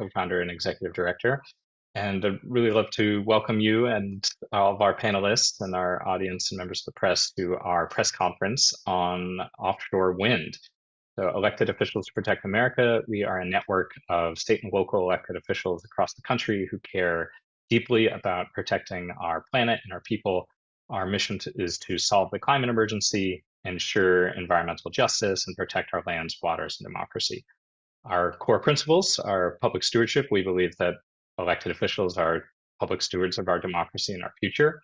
co-founder and executive director. And I'd really love to welcome you and all of our panelists and our audience and members of the press to our press conference on offshore wind. So elected officials to protect America, we are a network of state and local elected officials across the country who care deeply about protecting our planet and our people. Our mission is to solve the climate emergency, ensure environmental justice, and protect our lands, waters, and democracy. Our core principles are public stewardship. We believe that elected officials are public stewards of our democracy and our future.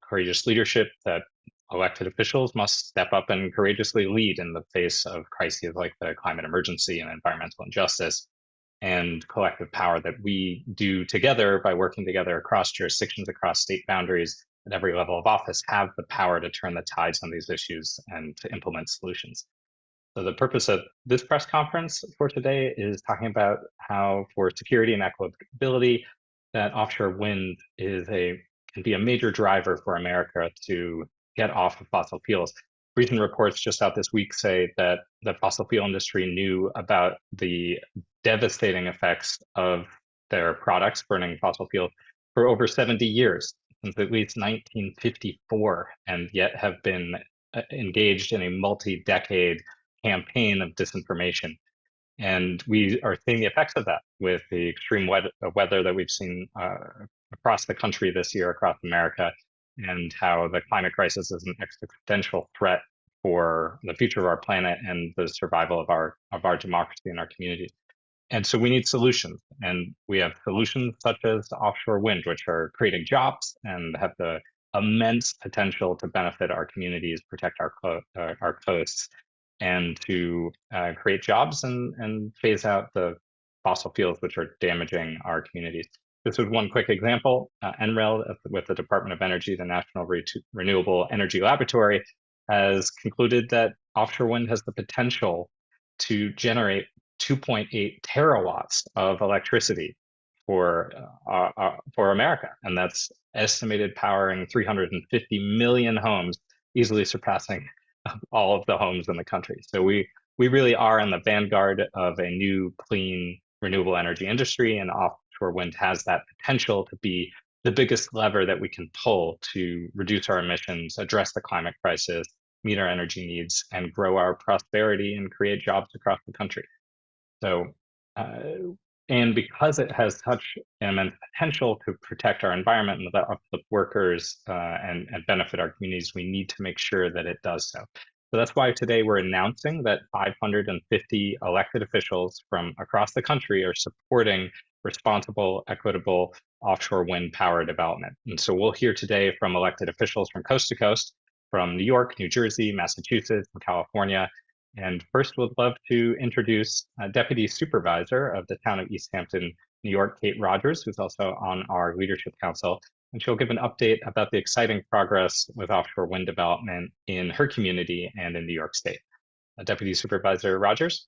Courageous leadership, that elected officials must step up and courageously lead in the face of crises like the climate emergency and environmental injustice. And collective power, that we do together by working together across jurisdictions, across state boundaries, at every level of office, have the power to turn the tides on these issues and to implement solutions. So the purpose of this press conference for today is talking about how, for security and equitability, that offshore wind can be a major driver for America to get off of fossil fuels. Recent reports just out this week say that the fossil fuel industry knew about the devastating effects of their products burning fossil fuels for over 70 years, since at least 1954, and yet have been engaged in a multi-decade campaign of disinformation. And we are seeing the effects of that with the extreme weather that we've seen across the country this year, across America, and how the climate crisis is an existential threat for the future of our planet and the survival of our democracy and our communities. And so we need solutions, and we have solutions such as offshore wind, which are creating jobs and have the immense potential to benefit our communities, protect our coasts, and to create jobs and phase out the fossil fuels which are damaging our communities. This is one quick example. NREL, with the Department of Energy, the National Renewable Energy Laboratory, has concluded that offshore wind has the potential to generate 2.8 terawatts of electricity for America, and that's estimated powering 350 million homes, easily surpassing all of the homes in the country. So we really are in the vanguard of a new, clean, renewable energy industry, and offshore wind has that potential to be the biggest lever that we can pull to reduce our emissions, address the climate crisis, meet our energy needs, and grow our prosperity and create jobs across the country. So, and because it has such immense potential to protect our environment and the workers and benefit our communities, we need to make sure that it does so. So that's why today we're announcing that 550 elected officials from across the country are supporting responsible, equitable offshore wind power development. And so we'll hear today from elected officials from coast to coast, from New York, New Jersey, Massachusetts, and California. And first, we'd love to introduce Deputy Supervisor of the town of East Hampton, New York, Cate Rogers, who's also on our Leadership Council. And she'll give an update about the exciting progress with offshore wind development in her community and in New York State. Deputy Supervisor Rogers.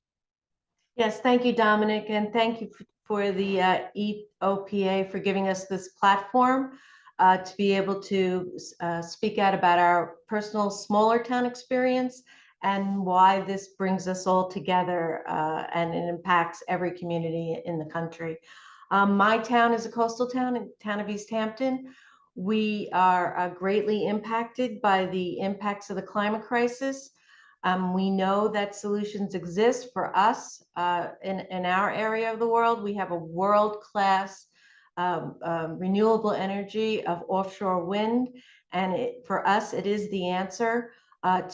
Yes, thank you, Dominic, and thank you for the EOPA for giving us this platform to be able to speak out about our personal smaller town experience and why this brings us all together and it impacts every community in the country. My town is a coastal town, the town of East Hampton. We are greatly impacted by the impacts of the climate crisis. We know that solutions exist for us in our area of the world. We have a world-class renewable energy of offshore wind, and for us, it is the answer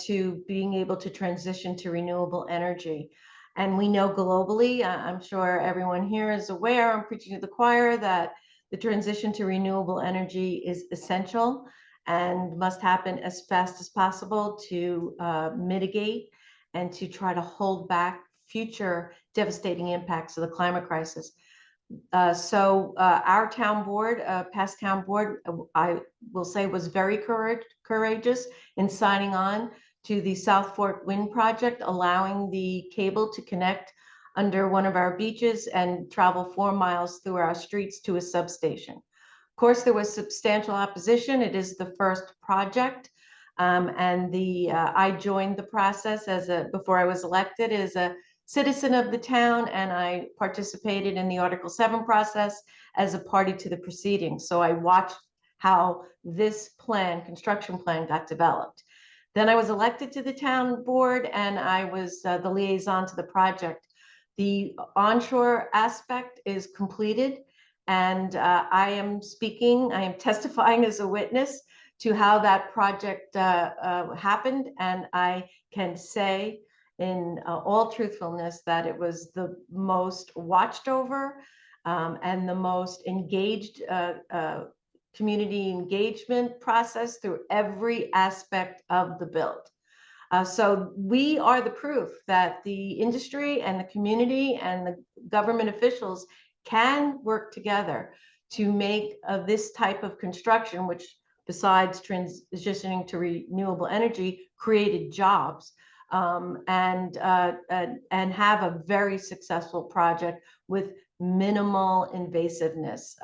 to being able to transition to renewable energy. And we know globally, I'm sure everyone here is aware, I'm preaching to the choir, that the transition to renewable energy is essential and must happen as fast as possible to mitigate and to try to hold back future devastating impacts of the climate crisis. So our town board, past town board, I will say was very courageous in signing on to the South Fork Wind Project, allowing the cable to connect under one of our beaches and travel 4 miles through our streets to a substation. Of course, there was substantial opposition. It is the first project, and I joined the process before I was elected as a citizen of the town, and I participated in the Article 7 process as a party to the proceedings. So I watched how this plan, construction plan, got developed. Then I was elected to the town board, and I was the liaison to the project. The onshore aspect is completed, and I am testifying as a witness to how that project happened. And I can say in all truthfulness that it was the most watched over and the most engaged community engagement process through every aspect of the build. So we are the proof that the industry and the community and the government officials can work together to make this type of construction, which besides transitioning to renewable energy, created jobs, and have a very successful project with minimal invasiveness.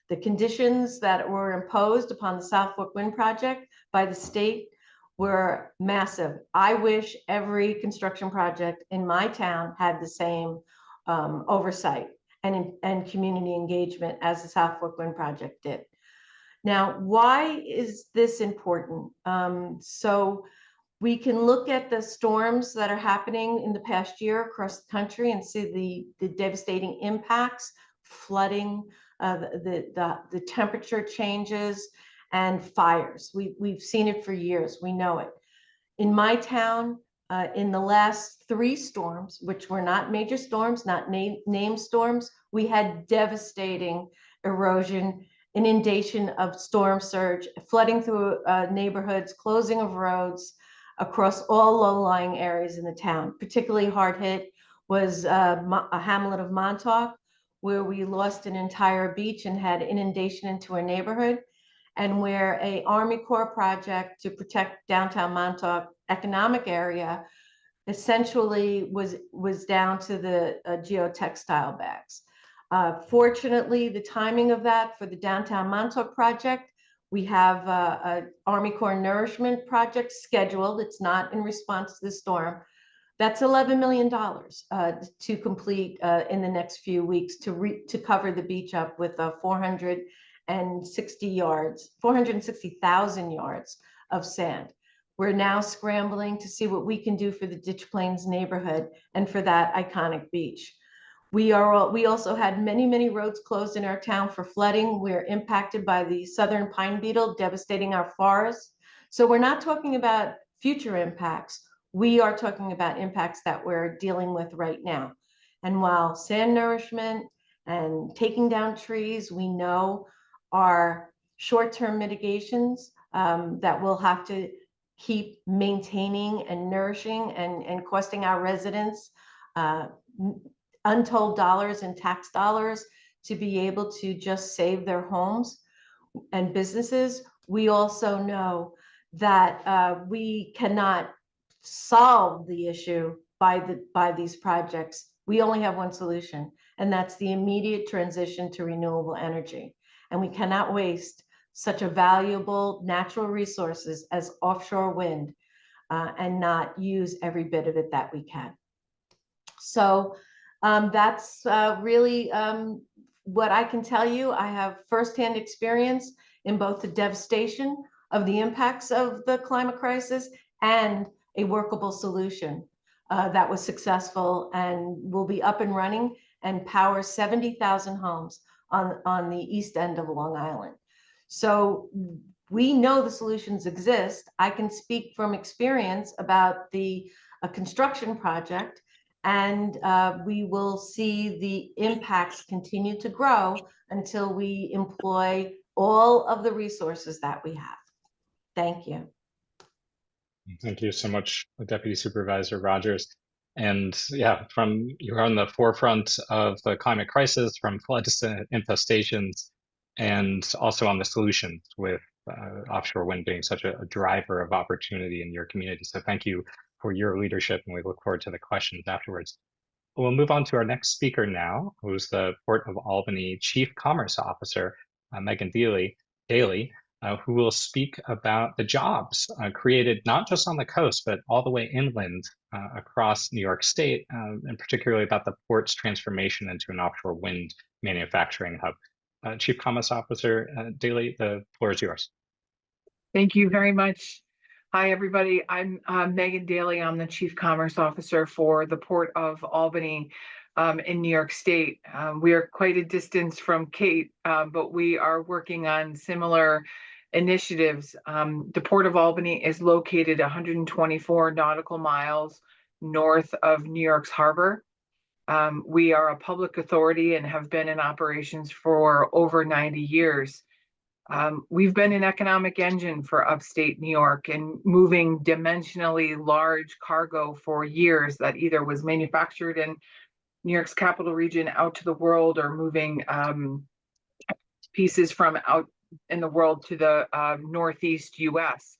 The conditions that were imposed upon the South Fork Wind Project by the state were massive. I wish every construction project in my town had the same oversight and community engagement as the South Fork Wind Project did. Now, why is this important? So we can look at the storms that are happening in the past year across the country and see the devastating impacts, flooding, the temperature changes, and fires. We've seen it for years. We know it. In my town, in the last 3 storms, which were not major storms, not named storms, we had devastating erosion, inundation of storm surge, flooding through neighborhoods, closing of roads across all low-lying areas in the town. Particularly hard hit was a hamlet of Montauk, where we lost an entire beach and had inundation into a neighborhood, and where a Army Corps project to protect downtown Montauk economic area essentially was down to the geotextile bags. Fortunately, the timing of that for the downtown Montauk project, we have a Army Corps nourishment project scheduled. It's not in response to the storm. That's $11 million to complete in the next few weeks to cover the beach up with 460,000 yards of sand. We're now scrambling to see what we can do for the Ditch Plains neighborhood and for that iconic beach. We also had many roads closed in our town for flooding. We're impacted by the southern pine beetle devastating our forests. So we're not talking about future impacts. We are talking about impacts that we're dealing with right now. And while sand nourishment and taking down trees, we know are short-term mitigations that we'll have to keep maintaining and nourishing and costing our residents untold dollars in tax dollars to be able to just save their homes and businesses. We also know that we cannot solve the issue by these projects. We only have one solution, and that's the immediate transition to renewable energy. And we cannot waste such a valuable natural resources as offshore wind and not use every bit of it that we can. So that's really what I can tell you. I have firsthand experience in both the devastation of the impacts of the climate crisis and a workable solution that was successful and will be up and running and power 70,000 homes on the east end of Long Island. So we know the solutions exist. I can speak from experience about the construction project, and we will see the impacts continue to grow until we employ all of the resources that we have. Thank you. Thank you so much, Deputy Supervisor Rogers. And yeah, you're on the forefront of the climate crisis, from floods to infestations, and also on the solutions with offshore wind being such a driver of opportunity in your community. So thank you for your leadership, and we look forward to the questions afterwards. We'll move on to our next speaker now, who's the Port of Albany Chief Commerce Officer, Megan Daly. who will speak about the jobs created not just on the coast, but all the way inland across New York State, and particularly about the port's transformation into an offshore wind manufacturing hub. Chief Commerce Officer Daly, the floor is yours. Thank you very much. Hi, everybody. I'm Megan Daly. I'm the Chief Commerce Officer for the Port of Albany in New York State. We are quite a distance from Cate, but we are working on similar initiatives. The Port of Albany is located 124 nautical miles north of New York's harbor. We are a public authority and have been in operations for over 90 years. We've been an economic engine for upstate New York and moving dimensionally large cargo for years that either was manufactured in New York's capital region out to the world or moving pieces from out in the world to the Northeast US.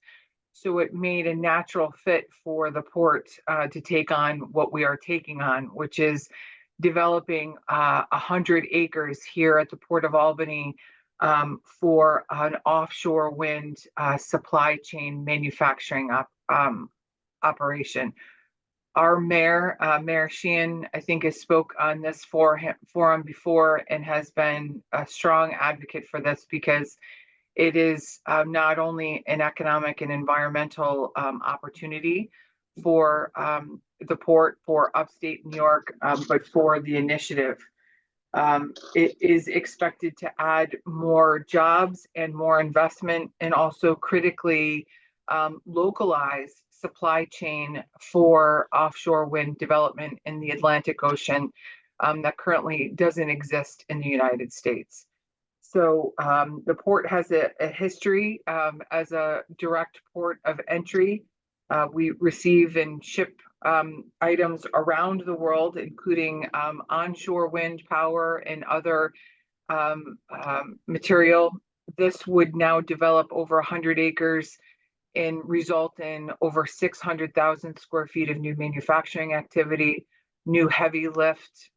So it made a natural fit for the port to take on what we are taking on, which is developing 100 acres here at the Port of Albany for an offshore wind supply chain manufacturing operation. Our mayor, Mayor Sheehan, I think has spoke on this forum before and has been a strong advocate for this because it is not only an economic and environmental opportunity for the port, for upstate New York, but for the initiative. It is expected to add more jobs and more investment and also critically localize supply chain for offshore wind development in the Atlantic Ocean that currently doesn't exist in the United States. So the port has a history as a direct port of entry. We receive and ship items around the world, including onshore wind power and other material. This would now develop over 100 acres and result in over 600,000 square feet of new manufacturing activity, new heavy lift,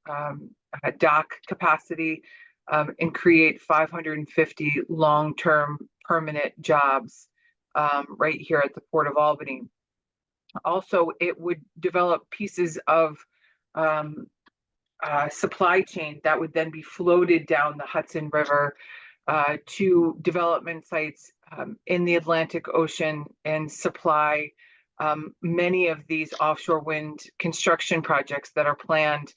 dock capacity, and create 550 long-term permanent jobs right here at the Port of Albany. Also, it would develop pieces of supply chain that would then be floated down the Hudson River to development sites in the Atlantic Ocean and supply many of these offshore wind construction projects that are planned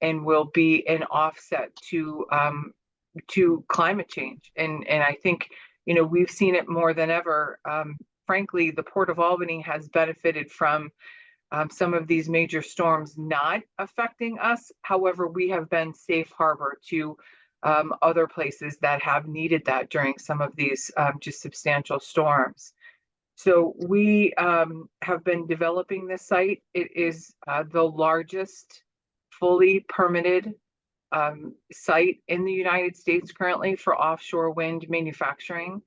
and will be an offset to climate change. And I think, you know, we've seen it more than ever. Frankly, the Port of Albany has benefited from some of these major storms not affecting us. However, we have been safe harbor to other places that have needed that during some of these just substantial storms. So we have been developing this site. It is the largest fully permitted site in the United States currently for offshore wind manufacturing.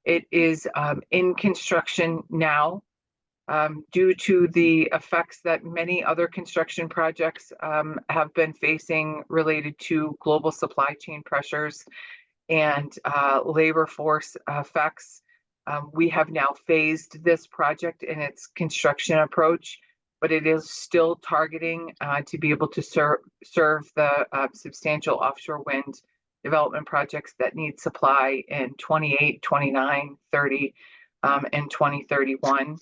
It is in construction now due to the effects that many other construction projects have been facing related to global supply chain pressures and labor force effects. We have now phased this project in its construction approach, but it is still targeting to be able to serve the substantial offshore wind development projects that need supply in 28, 29, 30, and 2031.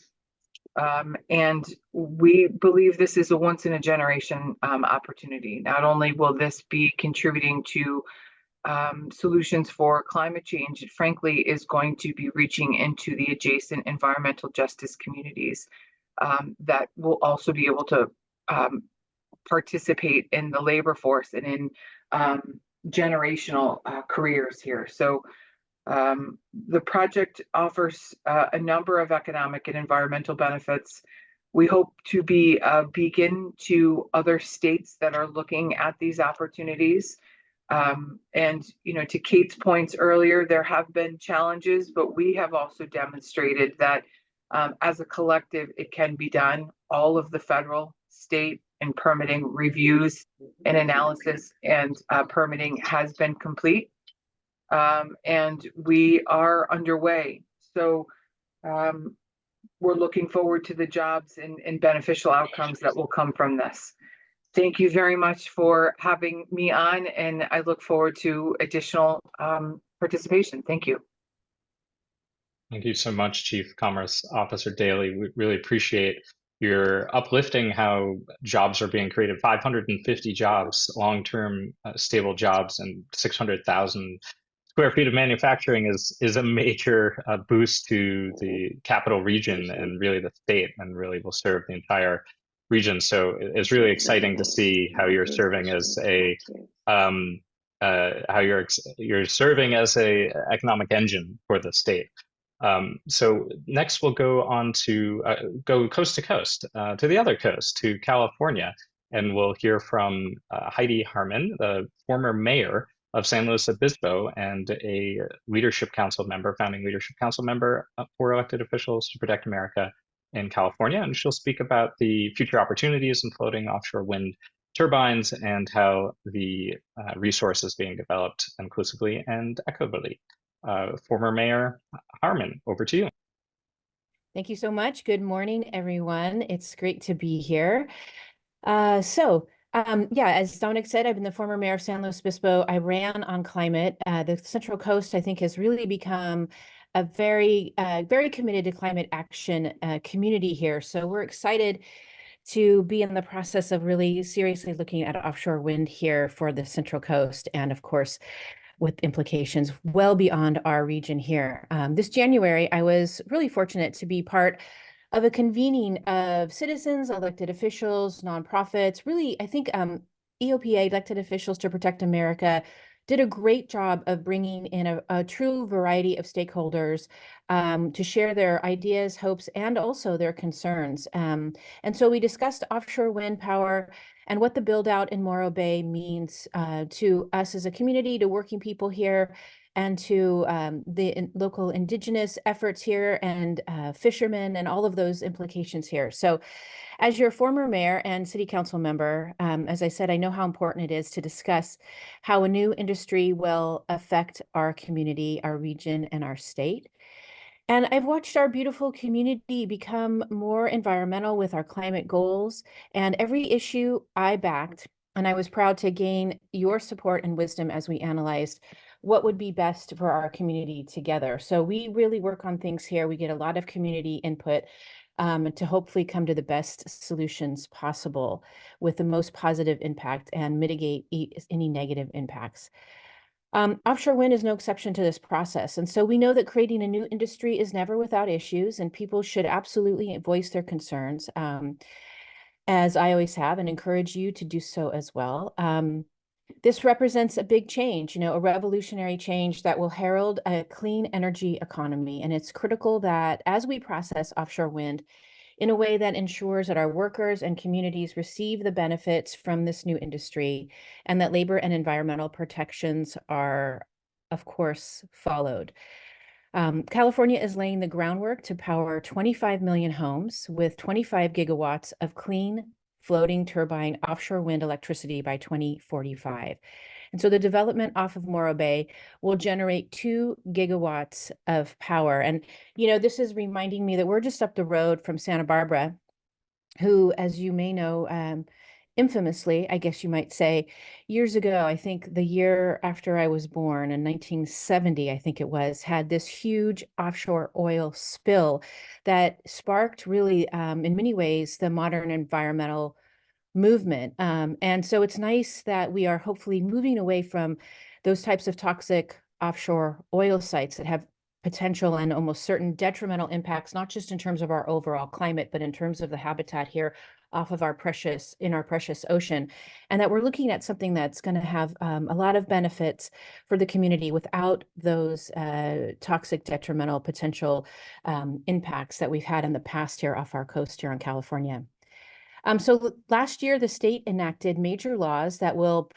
And we believe this is a once in a generation opportunity. Not only will this be contributing to solutions for climate change, it frankly is going to be reaching into the adjacent environmental justice communities that will also be able to participate in the labor force and in generational careers here. So the project offers a number of economic and environmental benefits. We hope to be a beacon to other states that are looking at these opportunities. And, you know, to Cate's points earlier, there have been challenges, but we have also demonstrated that as a collective, it can be done. All of the federal, state, and permitting reviews and analysis and permitting has been complete. and we are underway. So we're looking forward to the jobs and beneficial outcomes that will come from this. Thank you very much for having me on, and I look forward to additional participation. Thank you. Thank you so much, Chief Commerce Officer Daly. We really appreciate your uplifting how jobs are being created. 550 jobs, long-term stable jobs, and 600,000 square feet of manufacturing is a major boost to the capital region and really the state, and really will serve the entire region. So it's really exciting to see how you're serving as a you're serving as a economic engine for the state. So next we'll go on to go coast to coast, to the other coast, to California, and we'll hear from Heidi Harmon, the former mayor of San Luis Obispo and a leadership council member, founding leadership council member for elected officials to protect America in California. And she'll speak about the future opportunities in floating offshore wind turbines and how the resource is being developed inclusively and equitably. Former Mayor Harmon, over to you. Thank you so much. Good morning, everyone. It's great to be here. Yeah, as Dominic said, I've been the former mayor of San Luis Obispo. I ran on climate. The Central Coast, I think, has really become a very committed to climate action community here. So we're excited to be in the process of really seriously looking at offshore wind here for the Central Coast, and of course, with implications well beyond our region here. This January, I was really fortunate to be part of a convening of citizens, elected officials, nonprofits, really, I think EOPA, Elected Officials to Protect America, did a great job of bringing in a true variety of stakeholders to share their ideas, hopes, and also their concerns. And so we discussed offshore wind power and what the build out in Morro Bay means to us as a community, to working people here, and to the local indigenous efforts here, and fishermen, and all of those implications here. So as your former mayor and city council member, as I said, I know how important it is to discuss how a new industry will affect our community, our region, and our state. And I've watched our beautiful community become more environmental with our climate goals, and every issue I backed, and I was proud to gain your support and wisdom as we analyzed what would be best for our community together. So we really work on things here. We get a lot of community input to hopefully come to the best solutions possible with the most positive impact and mitigate any negative impacts. Offshore wind is no exception to this process. And so we know that creating a new industry is never without issues, and people should absolutely voice their concerns, as I always have, and encourage you to do so as well. This represents a big change, a revolutionary change that will herald a clean energy economy. And it's critical that as we process offshore wind in a way that ensures that our workers and communities receive the benefits from this new industry, and that labor and environmental protections are, of course, followed. California is laying the groundwork to power 25 million homes with 25 gigawatts of clean floating turbine offshore wind electricity by 2045. And so the development off of Morro Bay will generate 2 gigawatts of power. And, this is reminding me that we're just up the road from Santa Barbara, who, as you may know, infamously, I guess you might say, years ago, I think the year after I was born, in 1970, I think it was, had this huge offshore oil spill that sparked really, in many ways, the modern environmental movement. And so it's nice that we are hopefully moving away from those types of toxic offshore oil sites that have potential and almost certain detrimental impacts, not just in terms of our overall climate, but in terms of the habitat here off of our precious ocean. And that we're looking at something that's going to have a lot of benefits for the community without those toxic, detrimental potential impacts that we've had in the past here off our coast here in California. So last year, the state enacted major laws that will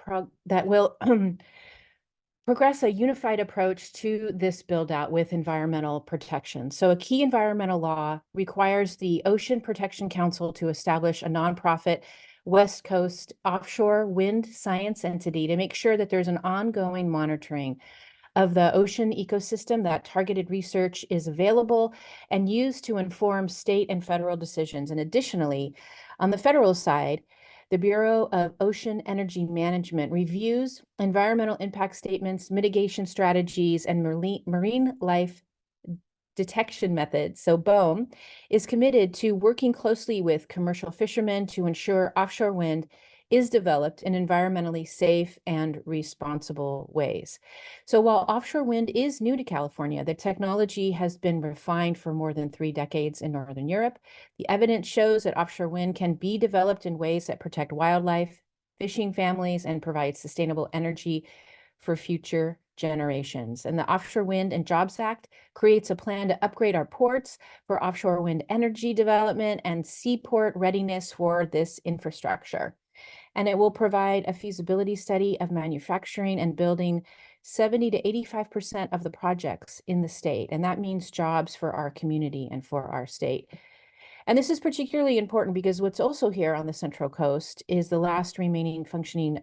progress a unified approach to this build out with environmental protection. So a key environmental law requires the Ocean Protection Council to establish a nonprofit West Coast offshore wind science entity to make sure that there's an ongoing monitoring of the ocean ecosystem. That targeted research is available and used to inform state and federal decisions. And additionally, on the federal side, the Bureau of Ocean Energy Management reviews environmental impact statements, mitigation strategies, and marine life detection methods. So BOEM is committed to working closely with commercial fishermen to ensure offshore wind is developed in environmentally safe and responsible ways. So while offshore wind is new to California, the technology has been refined for more than 3 decades in Northern Europe. The evidence shows that offshore wind can be developed in ways that protect wildlife, fishing families, and provide sustainable energy for future generations. And the Offshore Wind and Jobs Act creates a plan to upgrade our ports for offshore wind energy development and seaport readiness for this infrastructure. And it will provide a feasibility study of manufacturing and building 70 to 85% of the projects in the state. And that means jobs for our community and for our state. And this is particularly important because what's also here on the Central Coast is the last remaining functioning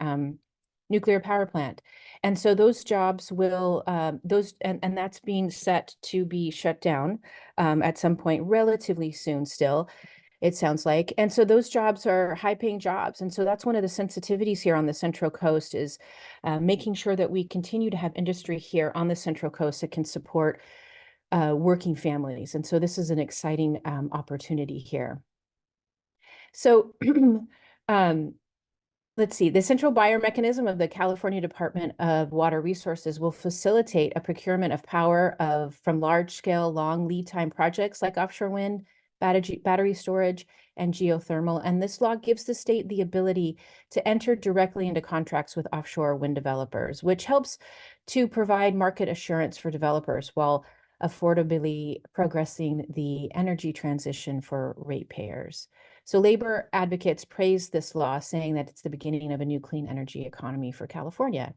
nuclear power plant. And so those jobs will, and that's being set to be shut down at some point relatively soon still, it sounds like. And so those jobs are high paying jobs. And so that's one of the sensitivities here on the Central Coast is making sure that we continue to have industry here on the Central Coast that can support working families. And so this is an exciting opportunity here. So let's see, the central buyer mechanism of the California Department of Water Resources will facilitate a procurement of power from large-scale, long lead time projects like offshore wind, battery storage, and geothermal. And this law gives the state the ability to enter directly into contracts with offshore wind developers, which helps to provide market assurance for developers while affordably progressing the energy transition for ratepayers. So labor advocates praise this law, saying that it's the beginning of a new clean energy economy for California.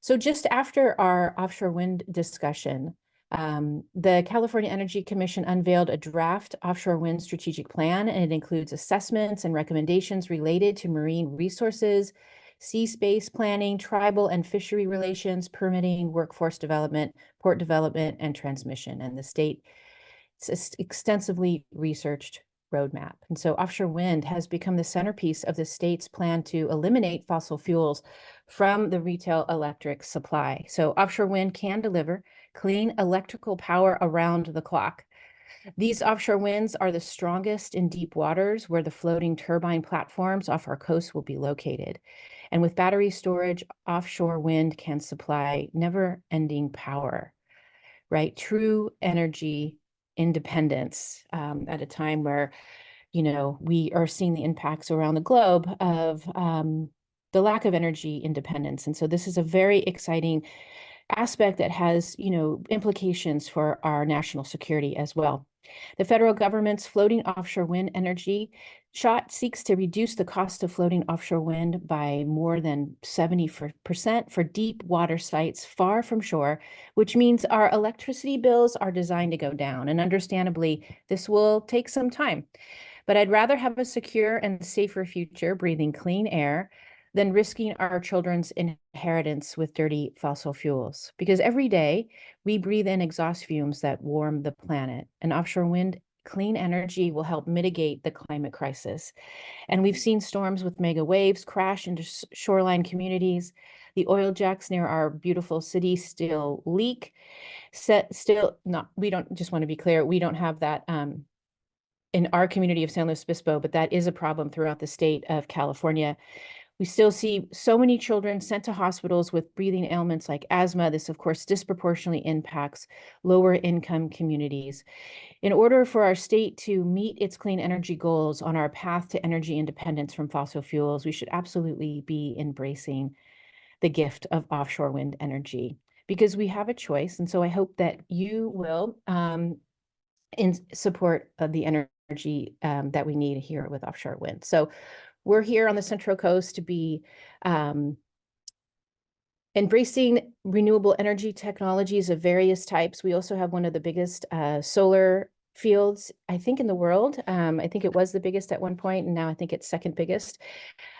So just after our offshore wind discussion, the California Energy Commission unveiled a draft offshore wind strategic plan, and it includes assessments and recommendations related to marine resources, sea space planning, tribal and fishery relations, permitting, workforce development, port development, and transmission. And the state extensively researched roadmap. And so offshore wind has become the centerpiece of the state's plan to eliminate fossil fuels from the retail electric supply. So offshore wind can deliver clean electrical power around the clock. These offshore winds are the strongest in deep waters where the floating turbine platforms off our coast will be located. And with battery storage, offshore wind can supply never-ending power, right? True energy independence at a time where, you know, we are seeing the impacts around the globe of the lack of energy independence. And so this is a very exciting aspect that has, you know, implications for our national security as well. The federal government's floating offshore wind energy shot seeks to reduce the cost of floating offshore wind by more than 70% for deep water sites far from shore, which means our electricity bills are designed to go down. And understandably, this will take some time. But I'd rather have a secure and safer future breathing clean air than risking our children's inheritance with dirty fossil fuels. Because every day we breathe in exhaust fumes that warm the planet. And offshore wind clean energy will help mitigate the climate crisis. And we've seen storms with mega waves crash into shoreline communities. The oil jacks near our beautiful city still leak. We don't, just want to be clear, we don't have that in our community of San Luis Obispo, but that is a problem throughout the state of California. We still see so many children sent to hospitals with breathing ailments like asthma. This, of course, disproportionately impacts lower income communities. In order for our state to meet its clean energy goals on our path to energy independence from fossil fuels, we should absolutely be embracing the gift of offshore wind energy because we have a choice. And so I hope that you will in support of the energy that we need here with offshore wind. So we're here on the Central Coast to be embracing renewable energy technologies of various types. We also have one of the biggest solar fields, I think, in the world. I think it was the biggest at one point, and now I think it's second biggest.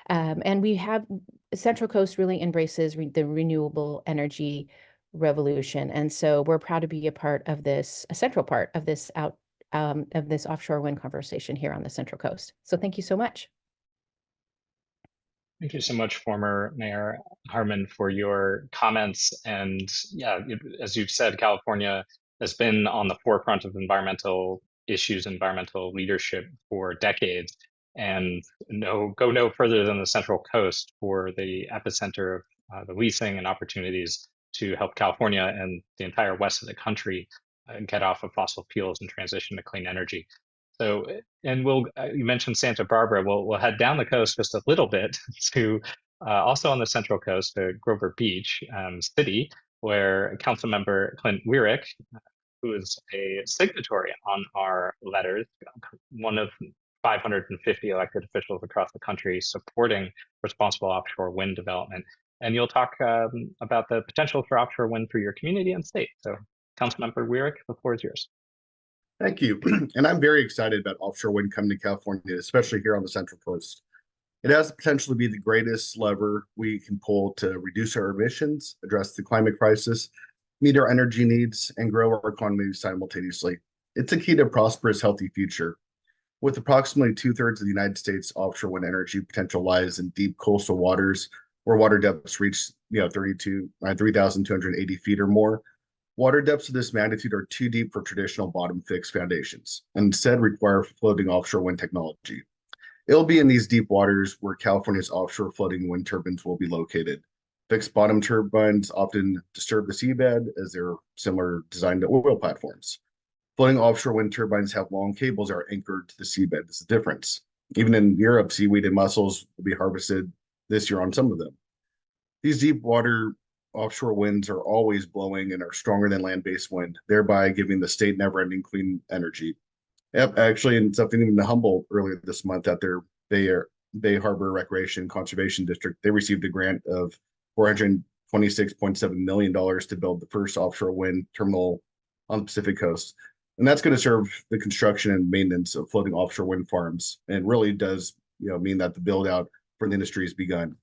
And we have Central Coast really embraces the renewable energy revolution. And so we're proud to be a central part of this offshore wind conversation here on the Central Coast. So thank you so much. Thank you so much, former Mayor Harmon, for your comments. And yeah, as you've said, California has been on the forefront of environmental issues, environmental leadership for decades. And go no further than the Central Coast for the epicenter of the leasing and opportunities to help California and the entire west of the country get off of fossil fuels and transition to clean energy. So, and you mentioned Santa Barbara. We'll head down the coast just a little bit to also on the Central Coast to Grover Beach City, where Councilmember Clint Weirick, who is a signatory on our letters, one of 550 elected officials across the country supporting responsible offshore wind development. And you'll talk about the potential for offshore wind for your community and state. So, Councilmember Weirick, the floor is yours. Thank you. And I'm very excited about offshore wind coming to California, especially here on the Central Coast. It has the potential to be the greatest lever we can pull to reduce our emissions, address the climate crisis, meet our energy needs, and grow our economy simultaneously. It's a key to a prosperous, healthy future. With approximately 2/3 of the United States offshore wind energy potential lies in deep coastal waters where water depths reach 3,280 feet or more. Water depths of this magnitude are too deep for traditional bottom-fixed foundations, and instead require floating offshore wind technology. It'll be in these deep waters where California's offshore floating wind turbines will be located. Fixed bottom turbines often disturb the seabed as they're similar designed to oil platforms. Floating offshore wind turbines have long cables that are anchored to the seabed. This is the difference. Even in Europe, seaweed and mussels will be harvested this year on some of them. These deep water offshore winds are always blowing and are stronger than land-based wind, thereby giving the state never-ending clean energy. Yep, actually, and something even humble earlier this month at their Bay Harbor Recreation Conservation District, they received a grant of $426.7 million to build the first offshore wind terminal on the Pacific Coast. And that's going to serve the construction and maintenance of floating offshore wind farms, and really does mean that the build out for the industry has begun.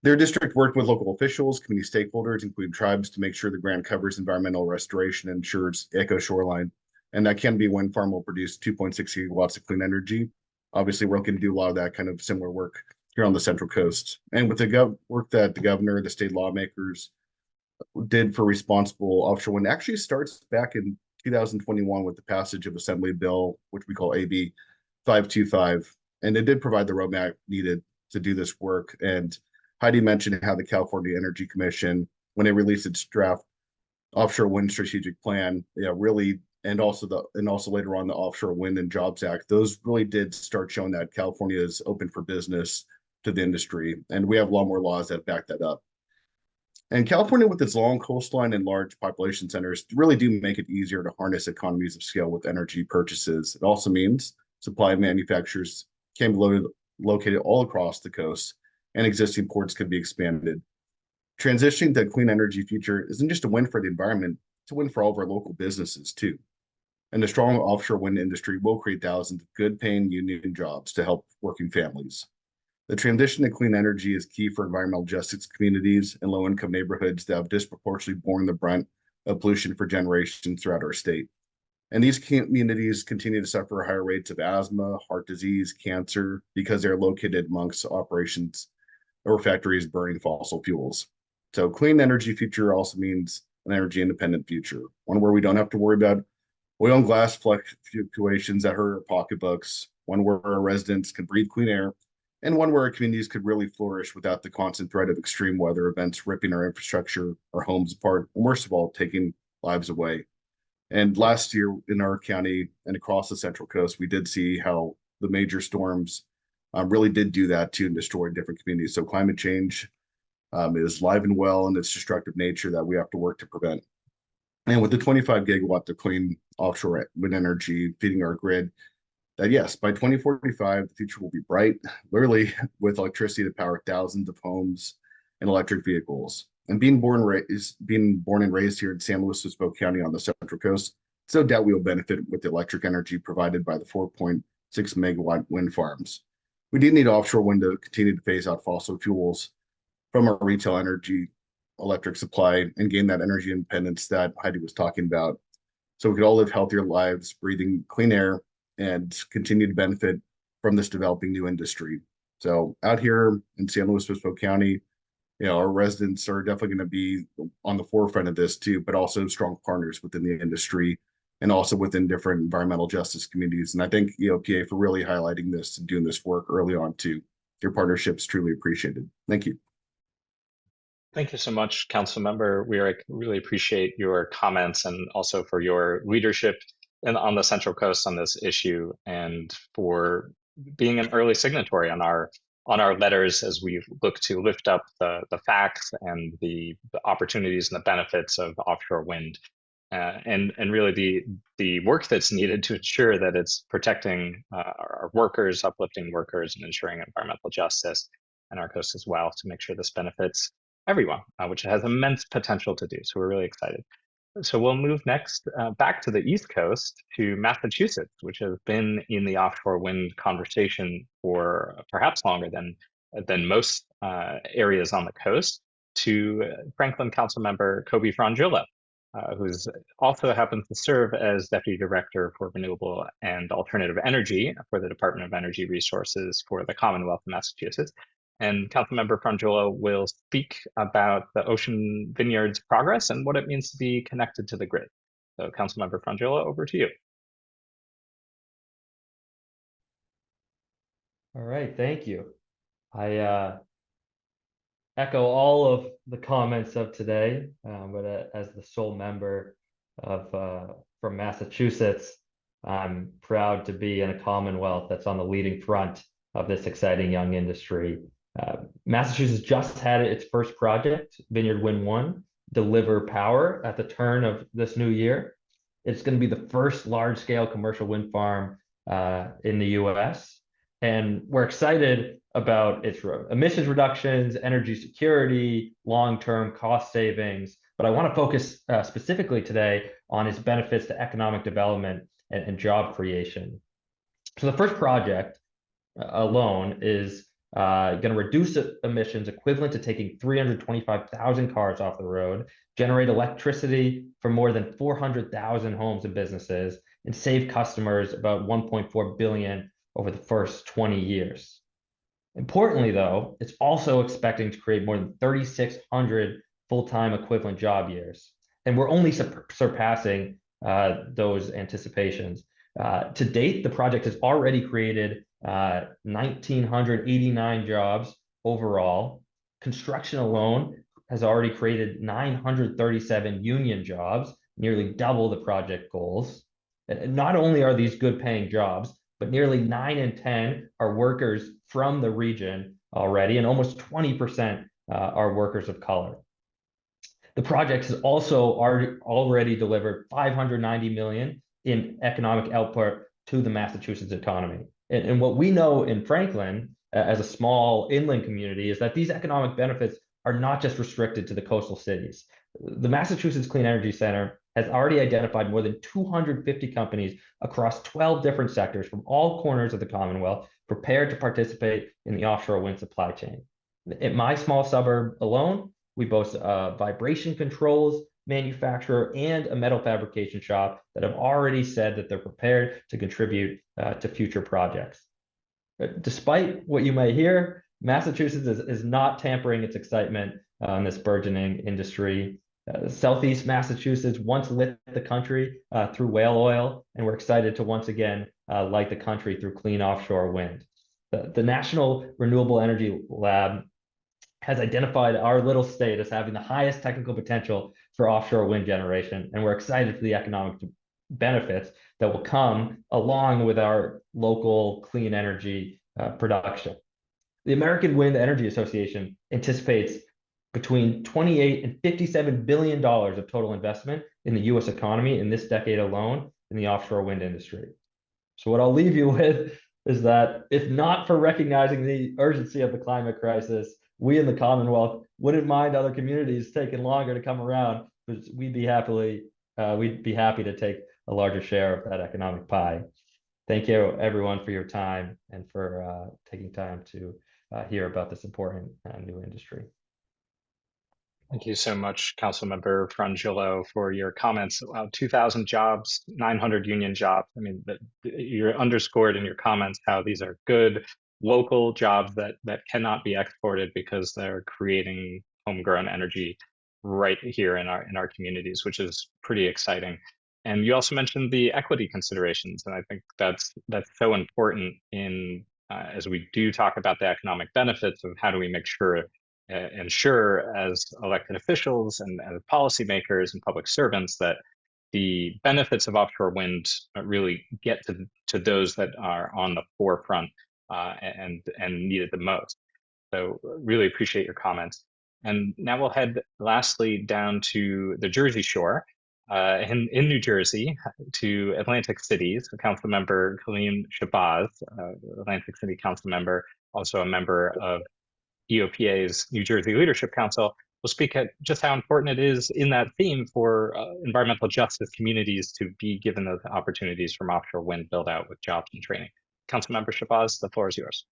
Their district worked with local officials, community stakeholders, including tribes, to make sure the grant covers environmental restoration and ensures eco shoreline. And that Canby Wind Farm will produce 2.6 gigawatts of clean energy. Obviously, we're looking to do a lot of that kind of similar work here on the Central Coast. And with the work that the governor, the state lawmakers did for responsible offshore wind, actually starts back in 2021 with the passage of Assembly Bill, which we call AB 525. And it did provide the roadmap needed to do this work. And Heidi mentioned how the California Energy Commission, when it released its draft offshore wind strategic plan, really, and also later on the Offshore Wind and Jobs Act, those really did start showing that California is open for business to the industry, and we have a lot more laws that back that up. And California, with its long coastline and large population centers, really do make it easier to harness economies of scale with energy purchases. It also means supply manufacturers can be located all across the coast, and existing ports could be expanded. Transitioning to a clean energy future isn't just a win for the environment, it's a win for all of our local businesses too. And the strong offshore wind industry will create thousands of good paying union jobs to help working families. The transition to clean energy is key for environmental justice communities and low income neighborhoods that have disproportionately borne the brunt of pollution for generations throughout our state. And these communities continue to suffer higher rates of asthma, heart disease, cancer, because they're located amongst operations or factories burning fossil fuels. So clean energy future also means an energy independent future, one where we don't have to worry about oil and glass fluctuations that hurt our pocketbooks, one where our residents can breathe clean air, and one where our communities could really flourish without the constant threat of extreme weather events ripping our infrastructure, our homes apart, and worst of all, taking lives away. And last year in our county and across the Central Coast, we did see how the major storms really did do that too and destroy different communities. So climate change is live and well in its destructive nature that we have to work to prevent. And with the 25 gigawatt of clean offshore wind energy feeding our grid, that yes, by 2045, the future will be bright, literally with electricity to power thousands of homes and electric vehicles. And being born and raised here in San Luis Obispo County on the Central Coast, it's no doubt we will benefit with the electric energy provided by the 4.6 megawatt wind farms. We do need offshore wind to continue to phase out fossil fuels from our retail energy electric supply and gain that energy independence that Heidi was talking about. So we could all live healthier lives, breathing clean air, and continue to benefit from this developing new industry. So out here in San Luis Obispo County, our residents are definitely going to be on the forefront of this too, but also strong partners within the industry and also within different environmental justice communities. And I thank EOPA for really highlighting this and doing this work early on too. Your partnership's truly appreciated. Thank you. Thank you so much, Councilmember Weirick. Really appreciate your comments and also for your leadership on the Central Coast on this issue and for being an early signatory on our letters as we look to lift up the facts and the opportunities and the benefits of offshore wind. And really the work that's needed to ensure that it's protecting our workers, uplifting workers, and ensuring environmental justice on our coast as well to make sure this benefits everyone, which has immense potential to do. So we're really excited. So we'll move next back to the East Coast to Massachusetts, which has been in the offshore wind conversation for perhaps longer than most areas on the coast, to Franklin Councilmember Cobi Frongillo, who's also happens to serve as Deputy Director for Renewable and Alternative Energy for the Department of Energy Resources for the Commonwealth of Massachusetts. And Councilmember Frongillo will speak about the Ocean Vineyard's progress and what it means to be connected to the grid. So Councilmember Frongillo, over to you. All right, thank you. I echo all of the comments of today, but as the sole member from Massachusetts, I'm proud to be in a Commonwealth that's on the leading front of this exciting young industry. Massachusetts just had its first project, Vineyard Wind 1, deliver power at the turn of this new year. It's going to be the first large-scale commercial wind farm in the U.S., and we're excited about its emissions reductions, energy security, long-term cost savings. But I want to focus specifically today on its benefits to economic development and job creation. So the first project alone is going to reduce emissions equivalent to taking 325,000 cars off the road, generate electricity for more than 400,000 homes and businesses, and save customers about $1.4 billion over the first 20 years. Importantly, though, it's also expecting to create more than 3,600 full-time equivalent job years. And we're only surpassing those anticipations. To date, the project has already created 1,989 jobs overall. Construction alone has already created 937 union jobs, nearly double the project goals. And not only are these good paying jobs, but nearly 9 in 10 are workers from the region already, and almost 20% are workers of color. The project has also already delivered $590 million in economic output to the Massachusetts economy. And what we know in Franklin, as a small inland community, is that these economic benefits are not just restricted to the coastal cities. The Massachusetts Clean Energy Center has already identified more than 250 companies across 12 different sectors from all corners of the Commonwealth prepared to participate in the offshore wind supply chain. In my small suburb alone, we boast a vibration controls manufacturer and a metal fabrication shop that have already said that they're prepared to contribute to future projects. Despite what you may hear, Massachusetts is not tampering its excitement on this burgeoning industry. Southeast Massachusetts once lit the country through whale oil, and we're excited to once again light the country through clean offshore wind. The National Renewable Energy Lab has identified our little state as having the highest technical potential for offshore wind generation, and we're excited for the economic benefits that will come along with our local clean energy production. The American Wind Energy Association anticipates between $28 and $57 billion of total investment in the U.S. economy in this decade alone in the offshore wind industry. So what I'll leave you with is that if not for recognizing the urgency of the climate crisis, we in the Commonwealth wouldn't mind other communities taking longer to come around, but we'd be happy to take a larger share of that economic pie. Thank you, everyone, for your time and for taking time to hear about this important new industry. Thank you so much, Councilmember Frongillo, for your comments. 2,000 jobs, 900 union jobs. I mean, you're underscored in your comments how these are good local jobs that cannot be exported because they're creating homegrown energy right here in our communities, which is pretty exciting. And you also mentioned the equity considerations, and I think that's so important in as we do talk about the economic benefits of how do we make sure ensure as elected officials and as policymakers and public servants that the benefits of offshore wind really get to those that are on the forefront and need it the most. So really appreciate your comments. And now we'll head lastly down to the Jersey Shore in New Jersey to Atlantic City. So Councilmember Kaleem Shabazz, Atlantic City Council member, also a member of EOPA's New Jersey Leadership Council, will speak at just how important it is in that theme for environmental justice communities to be given those opportunities from offshore wind build out with jobs and training. Councilmember Shabazz, the floor is yours.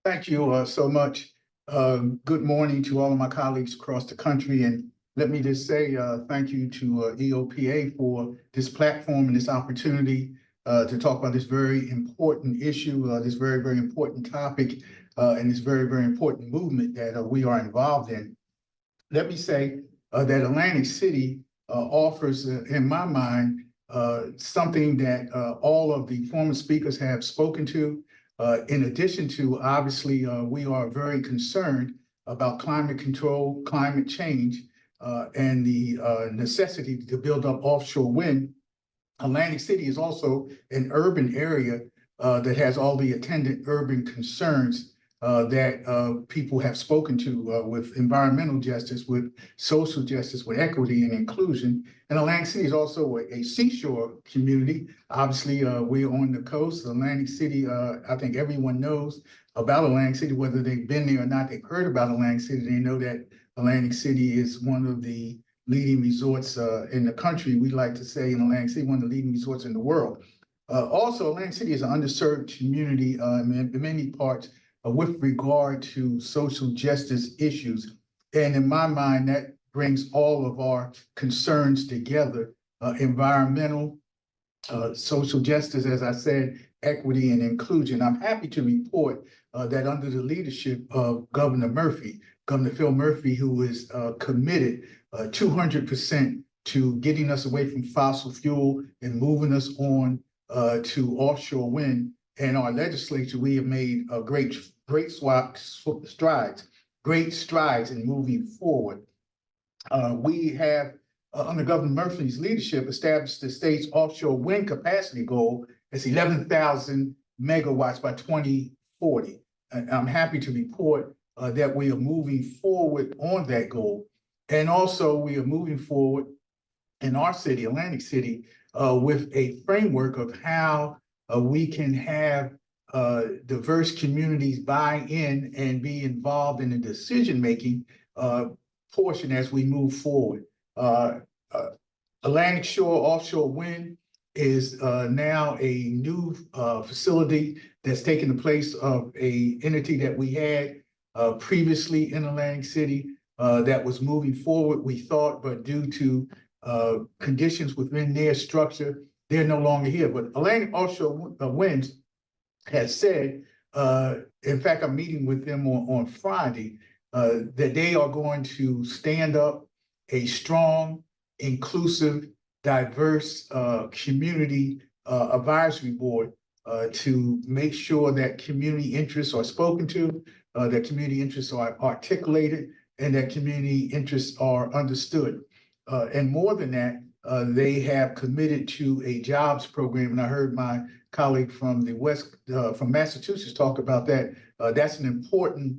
Thank you so much. Good morning to all of my colleagues across the country. And let me just say thank you to EOPA for this platform and this opportunity to talk about this very important issue, this very, very important topic, and this very, very important movement that we are involved in. Let me say that Atlantic City offers, in my mind, something that all of the former speakers have spoken to. In addition to, obviously, we are very concerned about climate control, climate change, and the necessity to build up offshore wind. Atlantic City is also an urban area that has all the attendant urban concerns that people have spoken to with environmental justice, with social justice, with equity and inclusion. And Atlantic City is also a seashore community. Obviously, we're on the coast. Atlantic City, I think everyone knows about Atlantic City, whether they've been there or not. They've heard about Atlantic City. They know that Atlantic City is one of the leading resorts in the country. We like to say in Atlantic City, one of the leading resorts in the world. Also, Atlantic City is an underserved community in many parts with regard to social justice issues. And in my mind, that brings all of our concerns together, environmental, social justice, as I said, equity and inclusion. I'm happy to report that under the leadership of Governor Phil Murphy, who is committed 200% to getting us away from fossil fuel and moving us on to offshore wind. And our legislature, we have made great strides in moving forward. We have, under Governor Murphy's leadership, established the state's offshore wind capacity goal as 11,000 megawatts by 2040. And I'm happy to report that we are moving forward on that goal. And also we are moving forward in our city, Atlantic City, with a framework of how we can have diverse communities buy in and be involved in the decision-making portion as we move forward. Atlantic Shore Offshore Wind is now a new facility that's taken the place of a entity that we had previously in Atlantic City that was moving forward, we thought, but due to conditions within their structure, they're no longer here. But Atlantic Offshore Winds has said, in fact, I'm meeting with them on Friday, that they are going to stand up a strong, inclusive, diverse community advisory board to make sure that community interests are spoken to, that community interests are articulated, and that community interests are understood. And more than that, they have committed to a jobs program. And I heard my colleague from the from Massachusetts talk about that. That's an important,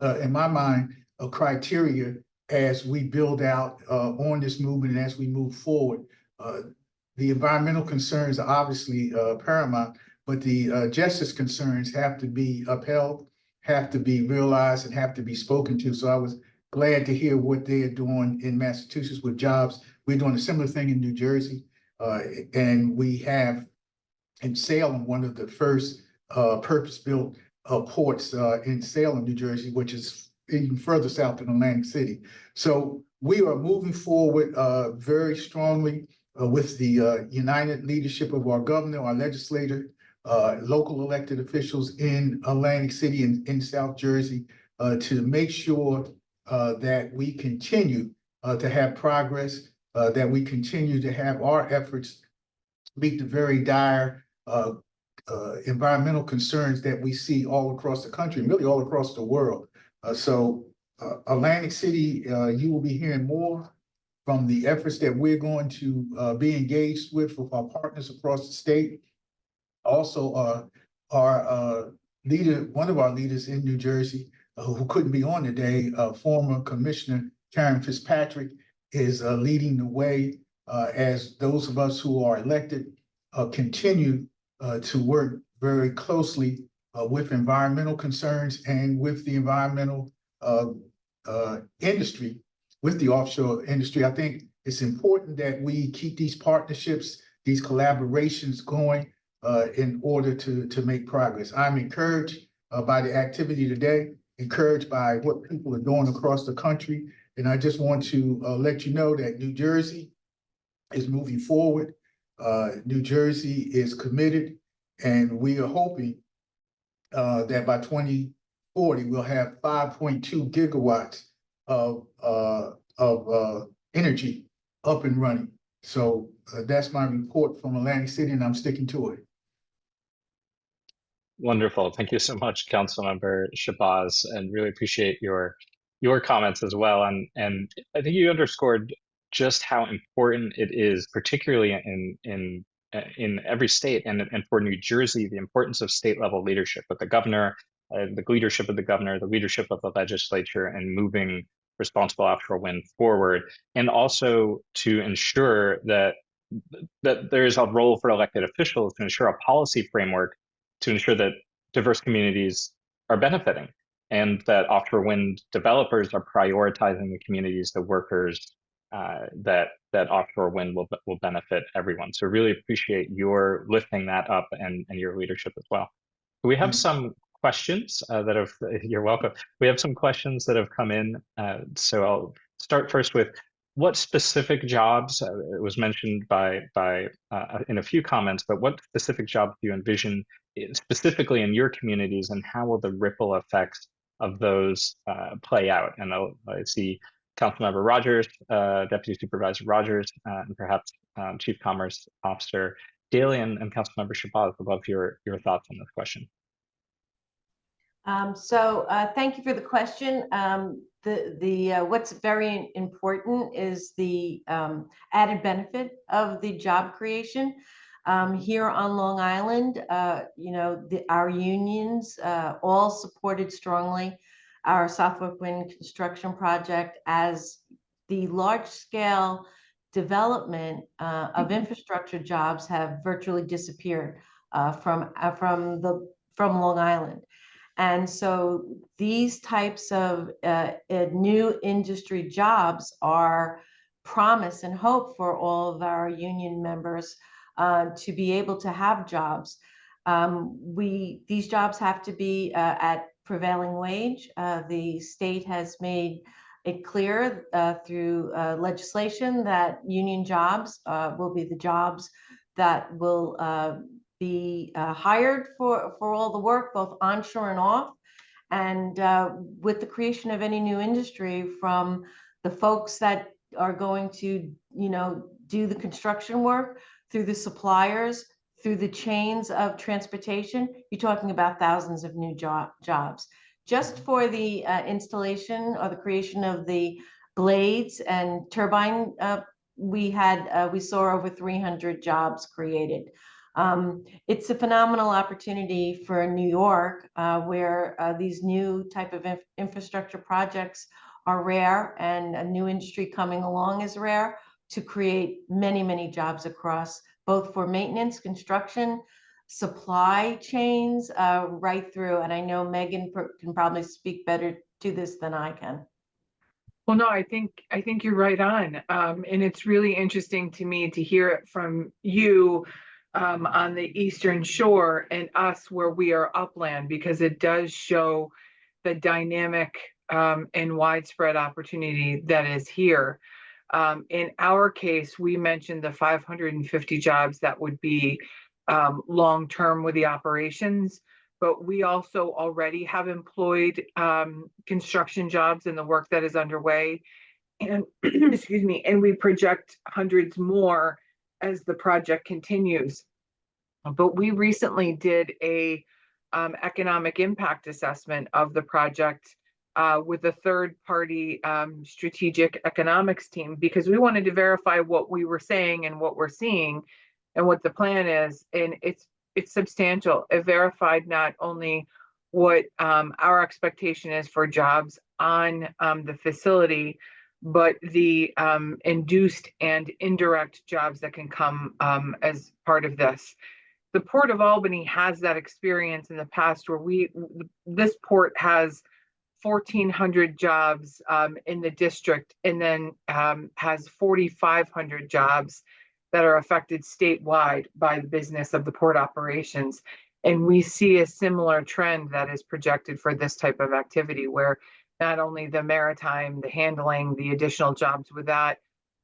in my mind, a criteria as we build out on this movement and as we move forward. The environmental concerns are obviously paramount, but the justice concerns have to be upheld, have to be realized, and have to be spoken to. So I was glad to hear what they are doing in Massachusetts with jobs. We're doing a similar thing in New Jersey, and we have in Salem one of the first purpose-built ports in Salem, New Jersey, which is even further south than Atlantic City. So we are moving forward very strongly with the united leadership of our governor, our legislator, local elected officials in Atlantic City and in South Jersey to make sure that we continue to have progress, that we continue to have our efforts meet the very dire environmental concerns that we see all across the country, and really all across the world. So Atlantic City, you will be hearing more from the efforts that we're going to be engaged with our partners across the state. Also, our leader, one of our leaders in New Jersey, who couldn't be on today, former Commissioner Karen Fitzpatrick, is leading the way as those of us who are elected continue to work very closely with environmental concerns and with the environmental industry, with the offshore industry. I think it's important that we keep these partnerships, these collaborations going in order to make progress. I'm encouraged by the activity today, encouraged by what people are doing across the country. And I just want to let you know that New Jersey is moving forward. New Jersey is committed, and we are hoping that by 2040, we'll have 5.2 gigawatts of energy up and running. So that's my report from Atlantic City, and I'm sticking to it. Wonderful. Thank you so much, Councilmember Shabazz, and really appreciate your comments as well. And I think you underscored just how important it is, particularly in every state, and for New Jersey, the importance of state level leadership with the governor, the leadership of the governor, the leadership of the legislature, and moving responsible offshore wind forward, and also to ensure that there is a role for elected officials to ensure a policy framework to ensure that diverse communities are benefiting, and that offshore wind developers are prioritizing the communities, the workers, that offshore wind will benefit everyone. So really appreciate your lifting that up and your leadership as well. We have some questions that have, you're welcome. We have some questions that have come in. So I'll start first with what specific jobs, it was mentioned by in a few comments, but what specific jobs do you envision specifically in your communities, and how will the ripple effects of those play out? And I see Councilmember Rogers, Deputy Supervisor Rogers, and perhaps Chief Commerce Officer Daly, and Councilmember Shabazz. I'd love your thoughts on this question. Thank you for the question. What's very important is the added benefit of the job creation. Here on Long Island, our unions all supported strongly our Southwick Wind construction project, as the large-scale development of infrastructure jobs have virtually disappeared from Long Island. And so these types of new industry jobs are promise and hope for all of our union members to be able to have jobs. These jobs have to be at prevailing wage. The state has made it clear through legislation that union jobs will be the jobs that will be hired for all the work, both onshore and off. And with the creation of any new industry, from the folks that are going to, do the construction work, through the suppliers, through the chains of transportation, you're talking about thousands of new jobs. Just for the installation or the creation of the blades and turbine, we saw over 300 jobs created. It's a phenomenal opportunity for New York, where these new type of infrastructure projects are rare, and a new industry coming along is rare, to create many, many jobs across, both for maintenance, construction, supply chains, right through. And I know Megan can probably speak better to this than I can. Well, no, I think you're right on. And it's really interesting to me to hear it from you on the Eastern Shore and us where we are upland, because it does show the dynamic and widespread opportunity that is here. In our case, we mentioned the 550 jobs that would be long-term with the operations, but we also already have employed construction jobs in the work that is underway. And excuse me, and we project hundreds more as the project continues. But we recently did a economic impact assessment of the project with a third-party strategic economics team, because we wanted to verify what we were saying and what we're seeing and what the plan is. And it's substantial. It verified not only what our expectation is for jobs on the facility, but the induced and indirect jobs that can come as part of this. The Port of Albany has that experience in the past where this port has 1,400 jobs in the district, and then has 4,500 jobs that are affected statewide by the business of the port operations. And we see a similar trend that is projected for this type of activity, where not only the maritime, the handling, the additional jobs with that,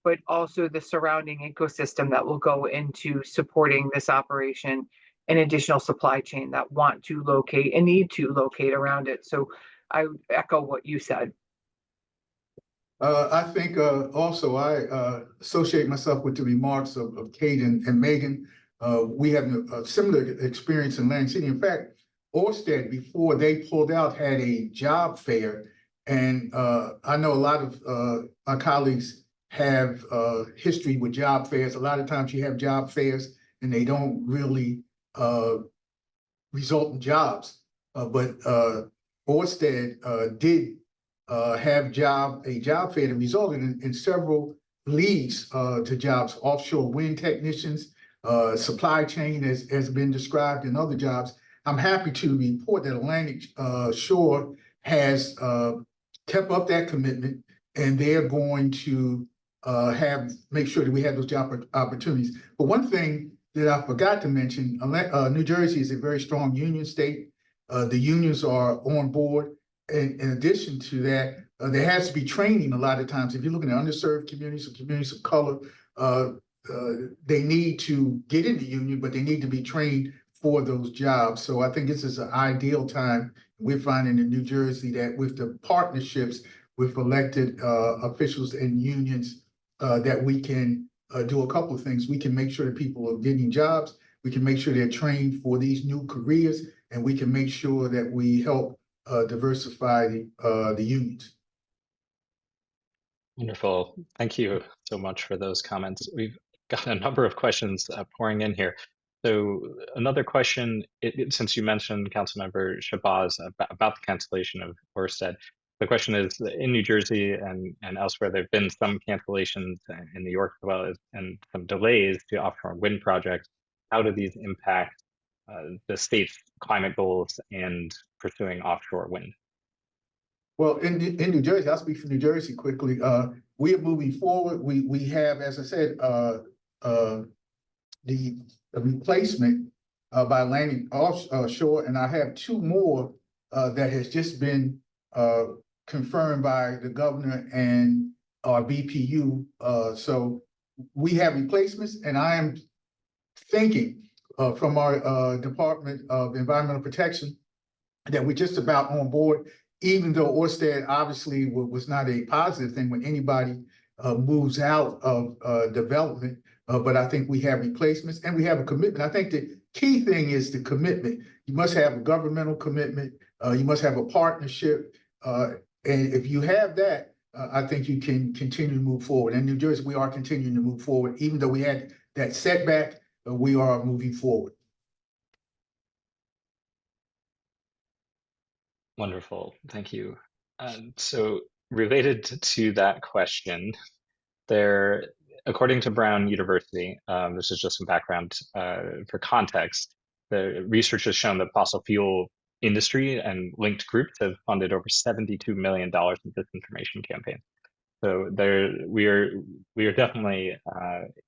but also the surrounding ecosystem that will go into supporting this operation and additional supply chain that want to locate and need to locate around it. So I echo what you said. I think also I associate myself with the remarks of Cate and Megan. We have a similar experience in Atlantic City. In fact, Orsted, before they pulled out, had a job fair. And I know a lot of my colleagues have history with job fairs. A lot of times you have job fairs and they don't really result in jobs. But Orsted did have a job fair that resulted in several leads to jobs, offshore wind technicians, supply chain has been described, and other jobs. I'm happy to report that Atlantic Shore has kept up that commitment, and they're going to make sure that we have those job opportunities. But one thing that I forgot to mention, New Jersey is a very strong union state. The unions are on board. And in addition to that, there has to be training a lot of times. If you're looking at underserved communities or communities of color, they need to get in the union, but they need to be trained for those jobs. So I think this is an ideal time. We're finding in New Jersey that with the partnerships with elected officials and unions, that we can do a couple of things. We can make sure that people are getting jobs. We can make sure they're trained for these new careers, and we can make sure that we help diversify the unions. Wonderful. Thank you so much for those comments. We've got a number of questions pouring in here. So another question, since you mentioned Councilmember Shabazz about the cancellation of Orsted, the question is, in New Jersey and elsewhere, there have been some cancellations in New York as well, and some delays to offshore wind projects. How do these impact the state's climate goals and pursuing offshore wind? Well, in New Jersey, I'll speak for New Jersey quickly. We are moving forward. We have, as I said, the replacement by landing offshore, and I have two more that has just been confirmed by the governor and our BPU. So we have replacements, and I am thinking from our Department of Environmental Protection that we're just about on board, even though Orsted obviously was not a positive thing when anybody moves out of development. But I think we have replacements and we have a commitment. I think the key thing is the commitment. You must have a governmental commitment. You must have a partnership. And if you have that, I think you can continue to move forward. In New Jersey, we are continuing to move forward. Even though we had that setback, we are moving forward. Wonderful, thank you. So related to that question, according to Brown University, this is just some background for context, the research has shown that fossil fuel industry and linked groups have funded over $72 million in disinformation campaigns. So we are definitely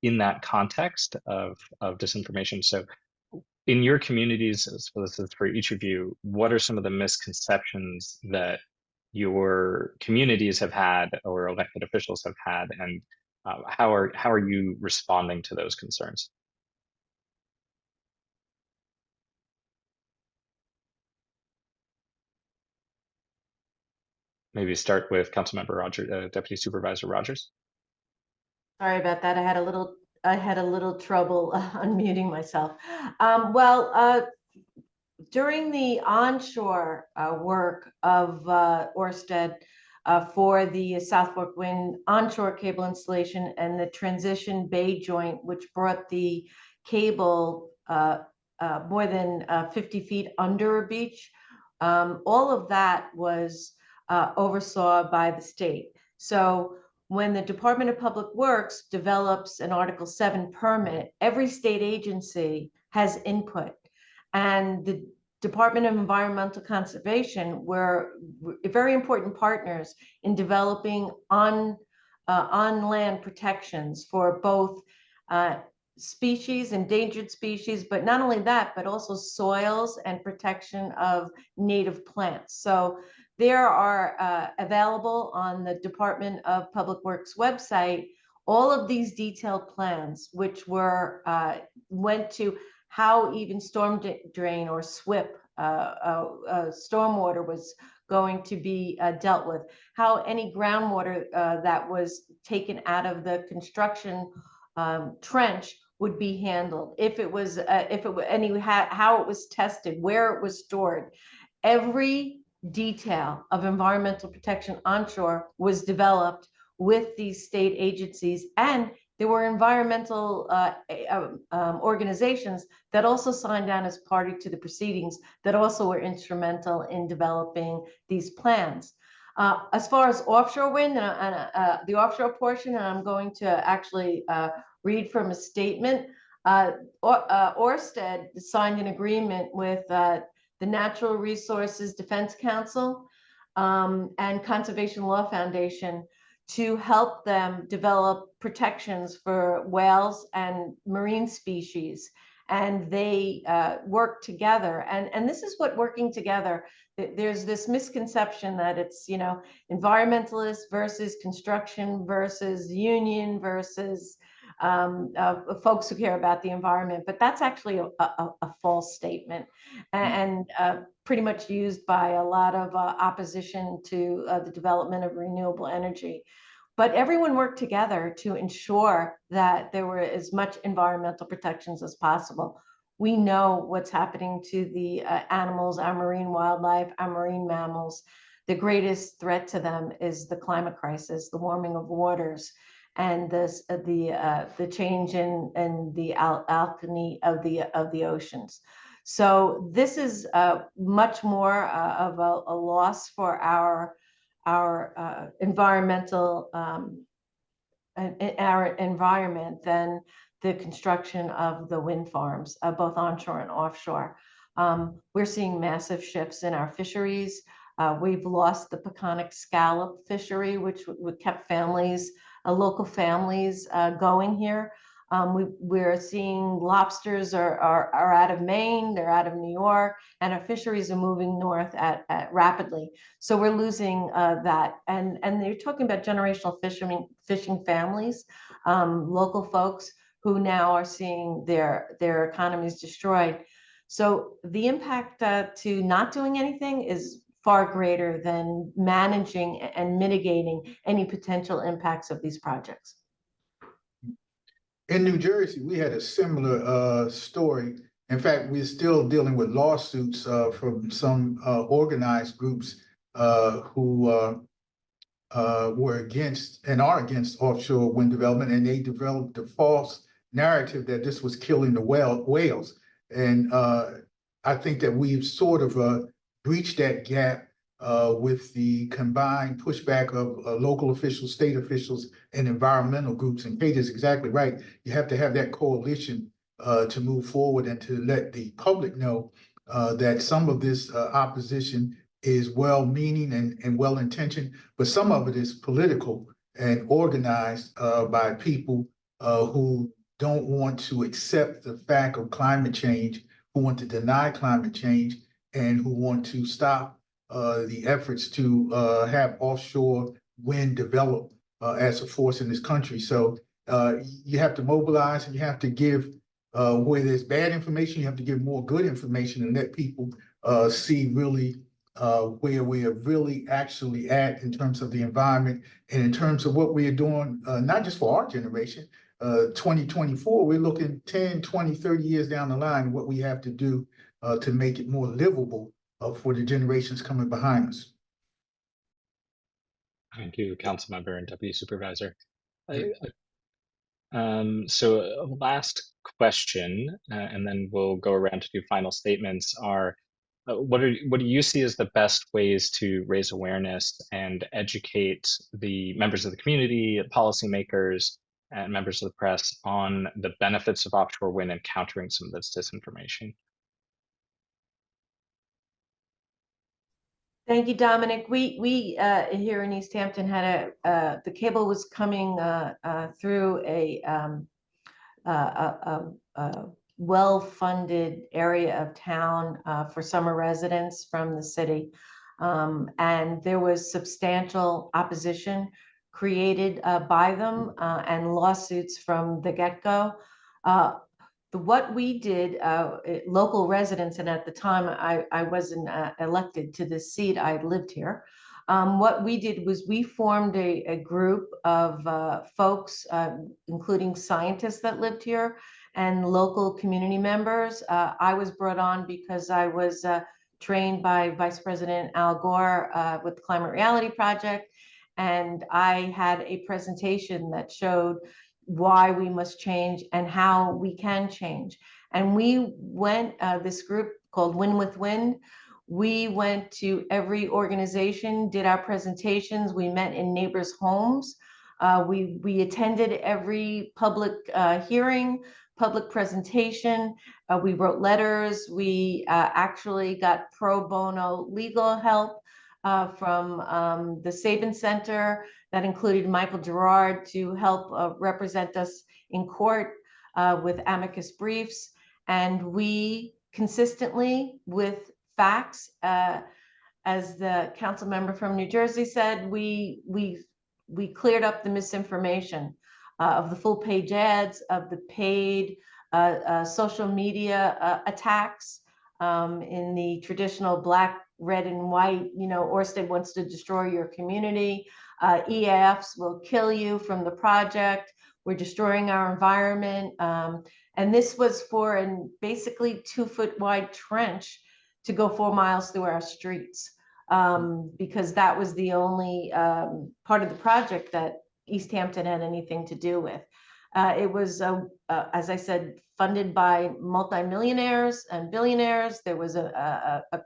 in that context of disinformation. So in your communities, so this is for each of you, what are some of the misconceptions that your communities have had or elected officials have had, and how are you responding to those concerns? Maybe start with Councilmember Rogers, Deputy Supervisor Rogers. Sorry about that. I had a little trouble unmuting myself. During the onshore work of Ørsted for the South Fork Wind onshore cable installation and the transition bay joint, which brought the cable more than 50 feet under a beach, all of that was oversaw by the state. So when the Department of Public Works develops an Article 7 permit, every state agency has input. And the Department of Environmental Conservation were very important partners in developing on-land protections for both species, endangered species, but not only that, but also soils and protection of native plants. So there are available on the Department of Public Works website all of these detailed plans, which were went to how even storm drain or SWIP, stormwater was going to be dealt with, how any groundwater that was taken out of the construction trench would be handled, if it was how it was tested, where it was stored. Every detail of environmental protection onshore was developed with these state agencies, and there were environmental organizations that also signed on as party to the proceedings that also were instrumental in developing these plans. As far as offshore wind and the offshore portion, and I'm going to actually read from a statement. Ørsted signed an agreement with the Natural Resources Defense Council and Conservation Law Foundation to help them develop protections for whales and marine species. And they work together. And this is what working together, there's this misconception that it's, environmentalists versus construction versus union versus folks who care about the environment, but that's actually a false statement and pretty much used by a lot of opposition to the development of renewable energy. But everyone worked together to ensure that there were as much environmental protections as possible. We know what's happening to the animals, our marine wildlife, our marine mammals. The greatest threat to them is the climate crisis, the warming of waters, and the change in the alkali of the oceans. So this is much more of a loss for our environmental our environment than the construction of the wind farms, both onshore and offshore. We're seeing massive shifts in our fisheries. We've lost the Peconic scallop fishery, which kept families, local families going here. We're seeing lobsters are out of Maine, they're out of New York, and our fisheries are moving north at rapidly. So we're losing that. And they're talking about generational fishing families, local folks who now are seeing their economies destroyed. So the impact to not doing anything is far greater than managing and mitigating any potential impacts of these projects. In New Jersey, we had a similar story. In fact, we're still dealing with lawsuits from some organized groups who were against and are against offshore wind development, and they developed a false narrative that this was killing the whales. And I think that we've sort of breached that gap with the combined pushback of local officials, state officials, and environmental groups. And Cate is exactly right. You have to have that coalition to move forward and to let the public know that some of this opposition is well-meaning and well-intentioned, but some of it is political and organized by people who don't want to accept the fact of climate change, who want to deny climate change, and who want to stop the efforts to have offshore wind develop as a force in this country. So you have to mobilize and you have to give, where there's bad information, you have to give more good information and let people see really where we are really actually at in terms of the environment and in terms of what we are doing, not just for our generation. 2024, we're looking 10, 20, 30 years down the line, what we have to do to make it more livable for the generations coming behind us. Thank you, Councilmember and Deputy Supervisor. So last question, and then we'll go around to do final statements, are what do you see as the best ways to raise awareness and educate the members of the community, policymakers, and members of the press on the benefits of offshore wind and countering some of this disinformation? Thank you, Dominic. We here in East Hampton had the cable was coming through a well-funded area of town for summer residents from the city. And there was substantial opposition created by them and lawsuits from the get-go. What we did, local residents, and at the time I wasn't elected to this seat, I lived here. What we did was we formed a group of folks, including scientists that lived here and local community members. I was brought on because I was trained by Vice President Al Gore with the Climate Reality Project. And I had a presentation that showed why we must change and how we can change. And we went, this group called Win with Wind, we went to every organization, did our presentations, we met in neighbors' homes, we attended every public hearing, public presentation, we wrote letters, we actually got pro bono legal help from the Sabin Center that included Michael Gerard to help represent us in court with amicus briefs. And we consistently, with facts, as the council member from New Jersey said, we cleared up the misinformation of the full page ads, of the paid social media attacks in the traditional black, red, and white, Orsted wants to destroy your community. EAFs will kill you from the project. We're destroying our environment. And this was for a basically 2-foot wide trench to go 4 miles through our streets, because that was the only part of the project that East Hampton had anything to do with. It was, as I said, funded by multimillionaires and billionaires. There was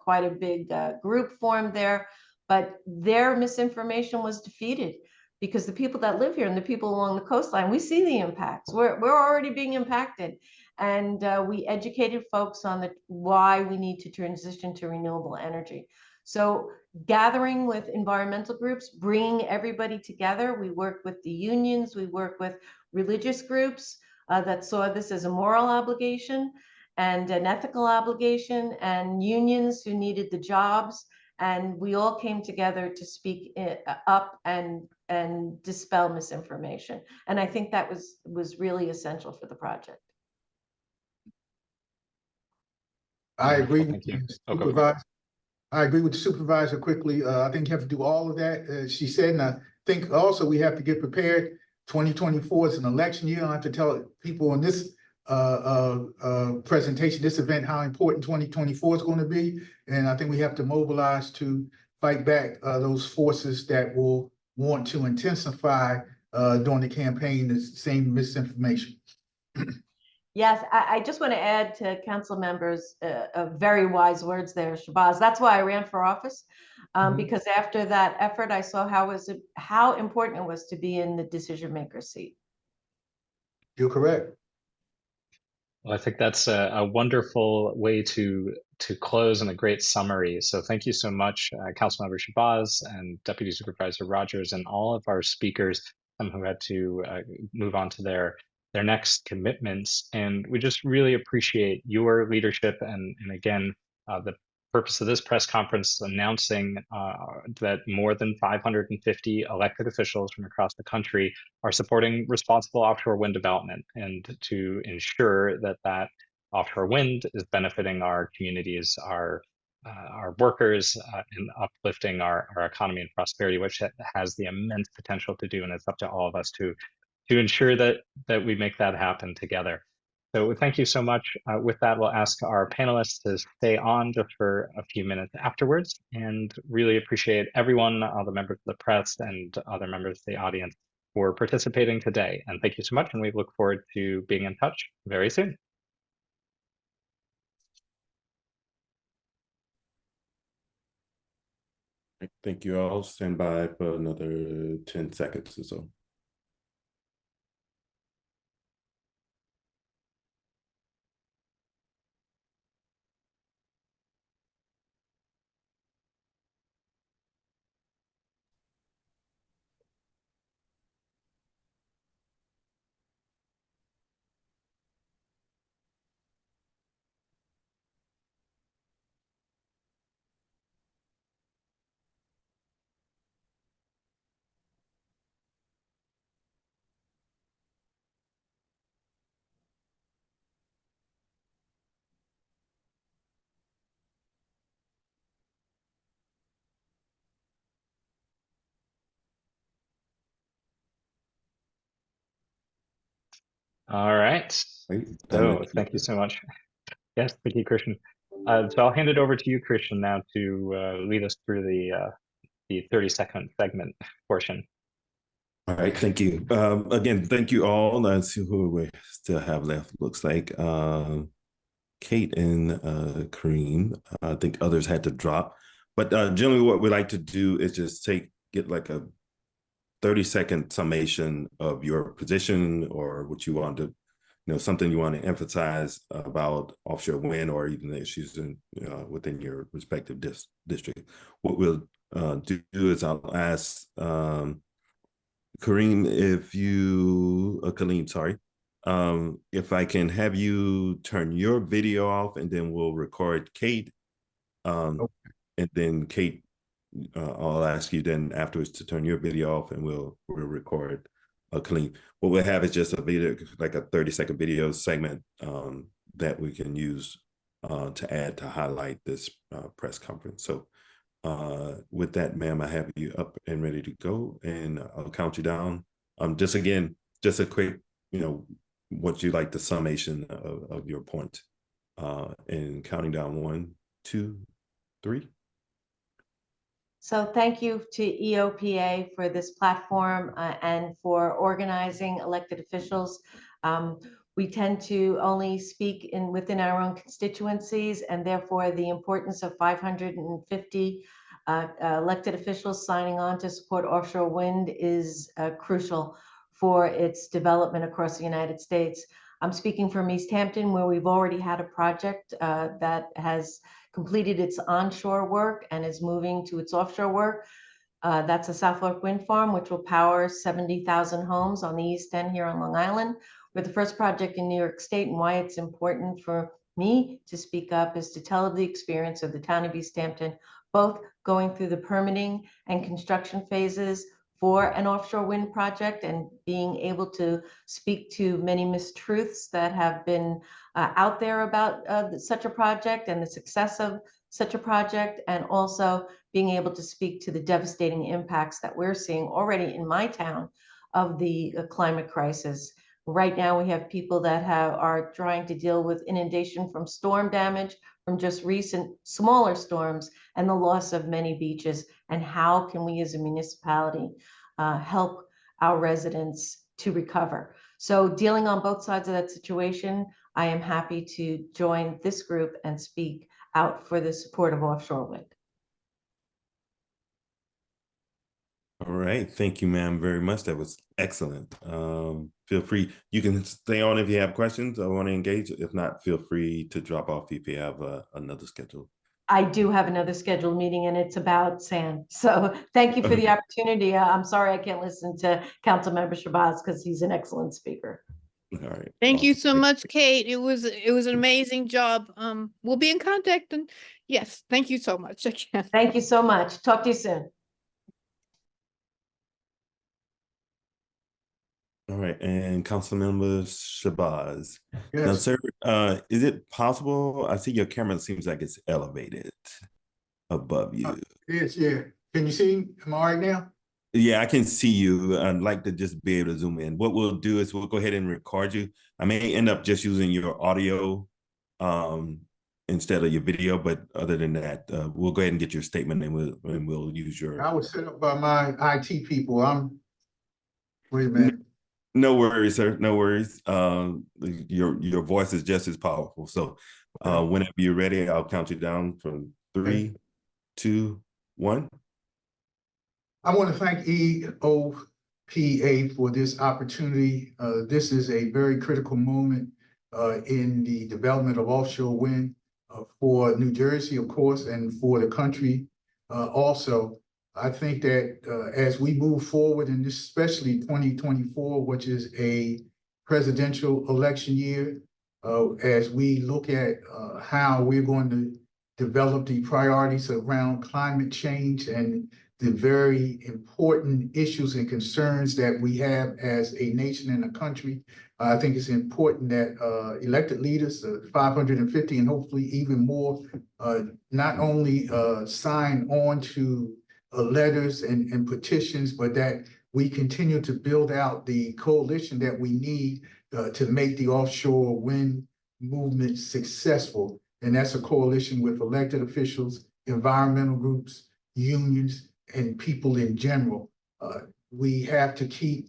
quite a big group formed there, but their misinformation was defeated because the people that live here and the people along the coastline, we see the impacts. We're already being impacted. And we educated folks on why we need to transition to renewable energy. So gathering with environmental groups, bringing everybody together. We work with the unions, we work with religious groups that saw this as a moral obligation and an ethical obligation, and unions who needed the jobs. And we all came together to speak up and dispel misinformation. And I think that was really essential for the project. I agree Thank you. with the supervisor. I agree with the supervisor quickly. I think you have to do all of that, she said, and I think also we have to get prepared. 2024 is an election year. I have to tell people in this presentation, this event, how important 2024 is going to be. And I think we have to mobilize to fight back those forces that will want to intensify during the campaign the same misinformation. Yes, I just want to add to council members very wise words there, Shabazz. That's why I ran for office, because after that effort, I saw how important it was to be in the decision maker seat. You're correct. Well, I think that's a wonderful way to close and a great summary. So thank you so much, Councilmember Shabazz and Deputy Supervisor Rogers and all of our speakers who had to move on to their next commitments. And we just really appreciate your leadership and again, the purpose of this press conference is announcing that more than 550 elected officials from across the country are supporting responsible offshore wind development, and to ensure that that offshore wind is benefiting our communities, our workers, and uplifting our economy and prosperity, which it has the immense potential to do. And it's up to all of us to ensure that we make that happen together. So thank you so much. With that, we'll ask our panelists to stay on just for a few minutes afterwards, and really appreciate everyone, all the members of the press and other members of the audience for participating today. And thank you so much, and we look forward to being in touch very soon. Thank you all. Stand by for another 10 seconds or so. All right. So thank you so much. Yes, thank you, Christian. So I'll hand it over to you, Christian, now to lead us through the 30-second segment portion. All right, thank you. Again, thank you all. Let's see who we still have left. Looks like Cate and Kaleem. I think others had to drop. But generally what we like to do is just get like a 30-second summation of your position or what you want to, something you want to emphasize about offshore wind or even the issues within your respective district. What we'll do is I'll ask Kaleem, if I can have you turn your video off, and then we'll record Cate. And then Cate, I'll ask you then afterwards to turn your video off, and we'll record Kaleem. What we'll have is just a video, like a 30-second video segment that we can use to add to highlight this press conference. So with that, ma'am, I have you up and ready to go, and I'll count you down. Just a quick, what you like the summation of your point, and counting down 1, 2, 3. So thank you to EOPA for this platform and for organizing elected officials. We tend to only speak within our own constituencies, and therefore the importance of 550 elected officials signing on to support offshore wind is crucial for its development across the United States. I'm speaking from East Hampton, where we've already had a project that has completed its onshore work and is moving to its offshore work. That's a South Fork Wind Farm, which will power 70,000 homes on the East End here on Long Island. We're the first project in New York State, and why it's important for me to speak up is to tell of the experience of the town of East Hampton, both going through the permitting and construction phases for an offshore wind project and being able to speak to many mistruths that have been out there about such a project and the success of such a project, and also being able to speak to the devastating impacts that we're seeing already in my town of the climate crisis. Right now, we have people that are trying to deal with inundation from storm damage, from just recent smaller storms, and the loss of many beaches. And how can we as a municipality help our residents to recover? So dealing on both sides of that situation, I am happy to join this group and speak out for the support of offshore wind. All right. Thank you, ma'am, very much. That was excellent. Feel free. You can stay on if you have questions or want to engage. If not, feel free to drop off if you have another schedule. I do have another scheduled meeting, and it's about sand. So thank you for the opportunity. I'm sorry I can't listen to Councilmember Shabazz because he's an excellent speaker. All right. Thank you Awesome. so much, Kate. It was an amazing job. We'll be in contact, and yes, thank you so much again. Thank you so much. Talk to you soon. All right, and Councilmember Shabazz. Now, Yes, sir, is it possible? I see your camera seems like it's elevated above you. yes, yeah. Can you see? Am I all right now? Yeah, I can see you. I'd like to just be able to zoom in. What we'll do is we'll go ahead and record you. I may end up just using your audio instead of your video, but other than that, we'll go ahead and get your statement and we'll use your. I was set up by my IT people. Wait a minute. No worries, sir. No worries. Your voice is just as powerful. So whenever you're ready, I'll count you down from 3, 2, 1. I want to thank EOPA for this opportunity. This is a very critical moment in the development of offshore wind for New Jersey, of course, and for the country also. I think that as we move forward, and especially 2024, which is a presidential election year, as we look at how we're going to develop the priorities around climate change and the very important issues and concerns that we have as a nation and a country, I think it's important that elected leaders, 550 and hopefully even more, not only sign on to letters and petitions, but that we continue to build out the coalition that we need to make the offshore wind movement successful. And that's a coalition with elected officials, environmental groups, unions, and people in general. We have to keep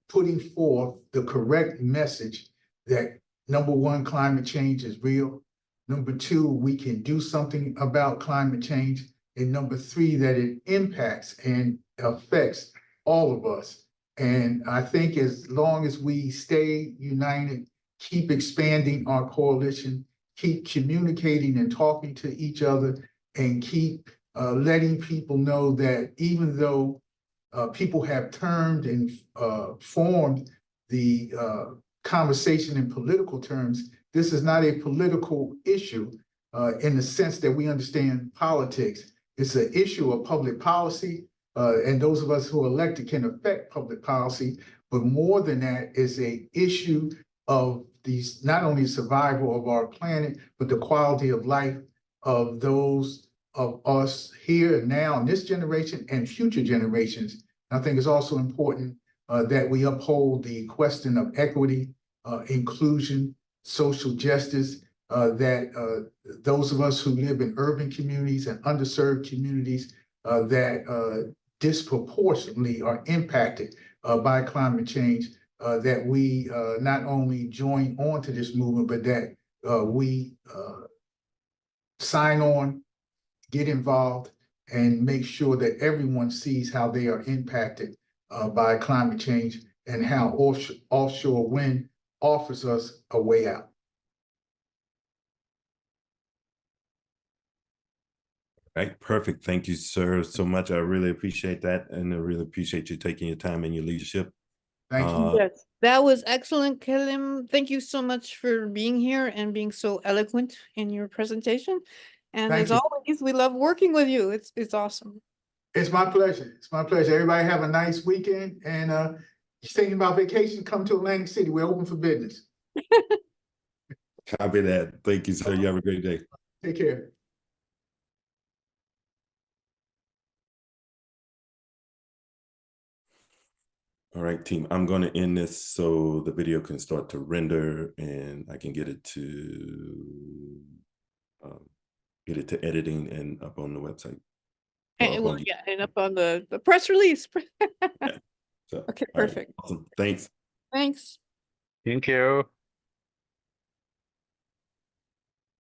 putting forth the correct message that, number one, climate change is real. Number two, we can do something about climate change. And number three, that it impacts and affects all of us. And I think as long as we stay united, keep expanding our coalition, keep communicating and talking to each other, and keep letting people know that even though people have turned and formed the conversation in political terms, this is not a political issue in the sense that we understand politics. It's an issue of public policy, and those of us who are elected can affect public policy. But more than that, it's an issue of these, not only survival of our planet, but the quality of life of those of us here and now in this generation and future generations. I think it's also important that we uphold the question of equity, inclusion, social justice, that those of us who live in urban communities and underserved communities that disproportionately are impacted by climate change, that we not only join on to this movement, but that we sign on, get involved, and make sure that everyone sees how they are impacted by climate change and how offshore wind offers us a way out. Right, perfect. Thank you, sir, so much. I really appreciate that, and I really appreciate you taking your time and your leadership. Thank you. Yes, that was excellent, Kaleem. Thank you so much for being here and being so eloquent in your presentation. And Thank as you. always, we love working with you. It's awesome. It's my pleasure. It's my pleasure. Everybody have a nice weekend. And you're thinking about vacation, come to Atlantic City. We're open for business. Copy that. Thank you, sir. You have a great day. Take care. All right, team. I'm going to end this so the video can start to render and I can get it to editing and up on the website. And, well, yeah, and up on the press release. So, Okay, all right, perfect. awesome. Thanks. Thanks. Thank you.